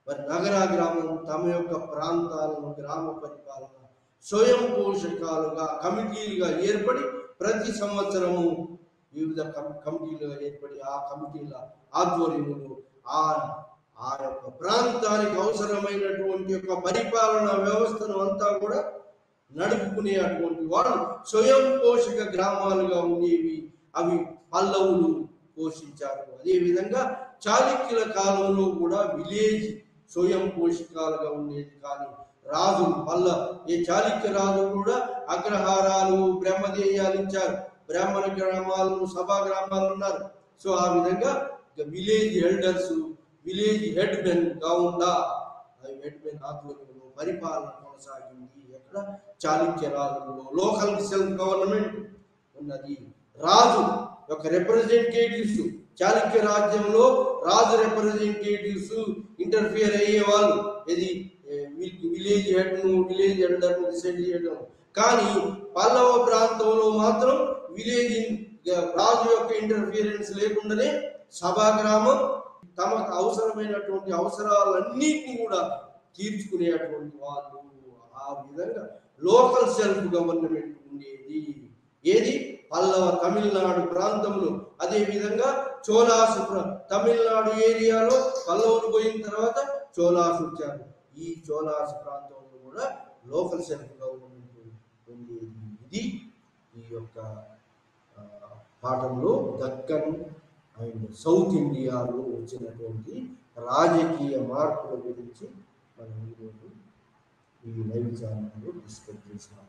మరి నగర గ్రామం తమ యొక్క ప్రాంతాలను గ్రామ పరిపాలన స్వయం పోషకాలుగా కమిటీలుగా ఏర్పడి ప్రతి సంవత్సరము వివిధ కమిటీలుగా ఏర్పడి ఆ కమిటీల ఆధ్వర్యంలో ఆ యొక్క ప్రాంతానికి అవసరమైనటువంటి యొక్క పరిపాలనా వ్యవస్థను అంతా కూడా నడుపుకునేటువంటి వాళ్ళు స్వయం పోషక గ్రామాలుగా ఉండేవి. అవి పల్లవులు పోషించారు. అదేవిధంగా చాళుక్యుల కాలంలో కూడా విలేజ్ స్వయం పోషకాలుగా ఉండేది. కానీ రాజులు ఏ చాళుక్య రాజులు కూడా అగ్రహారాలు, బ్రహ్మదేయాలు ఇచ్చారు. బ్రాహ్మణ గ్రామాలు, సభా గ్రామాలు ఉన్నారు. సో ఆ విధంగా village elders, village head men కాకుండా హెడ్ మెన్ ఆధ్వర్యంలో పరిపాలన కొనసాగింది. ఎక్కడ చాళుక్య రాజులలో లోకల్ సెల్ఫ్ గవర్నమెంట్ ఉన్నది. రాజు యొక్క రిప్రజెంటేటివ్స్, చాళుక్య రాజ్యంలో రాజు రిప్రజెంటేటివ్స్ ఇంటర్ఫియర్ అయ్యేవాళ్ళు. ఇది విలేజ్ హెడ్ను, విలేజ్ ఎల్డర్ను డిసైడ్ చేయడం. కానీ పల్లవ ప్రాంతంలో మాత్రం విలేజ్ రాజు యొక్క ఇంటర్ఫియరెన్స్ లేకుండానే సభా గ్రామం తమకు అవసరమైనటువంటి అవసరాలన్నింటినీ కూడా తీర్చుకునేటువంటి వాళ్ళు. ఆ విధంగా లోకల్ సెల్ఫ్ గవర్నమెంట్ ఉండేది. ఏది పల్లవ తమిళనాడు ప్రాంతంలో. అదే విధంగా చోళాస్ తమిళనాడు ఏరియాలో పల్లవులు పోయిన తర్వాత చోళాస్ వచ్చారు. ఈ చోళాస్ ప్రాంతంలో కూడా లోకల్ సెల్ఫ్ గవర్నమెంట్ ఉండేది. ఇది ఈ యొక్క పాఠంలో దక్కన్ అండ్ సౌత్ ఇండియాలో వచ్చినటువంటి రాజకీయ మార్పుల గురించి మనం ఈరోజు ఈ లైవ్ ఛానల్లో డిస్కస్ చేసినాం.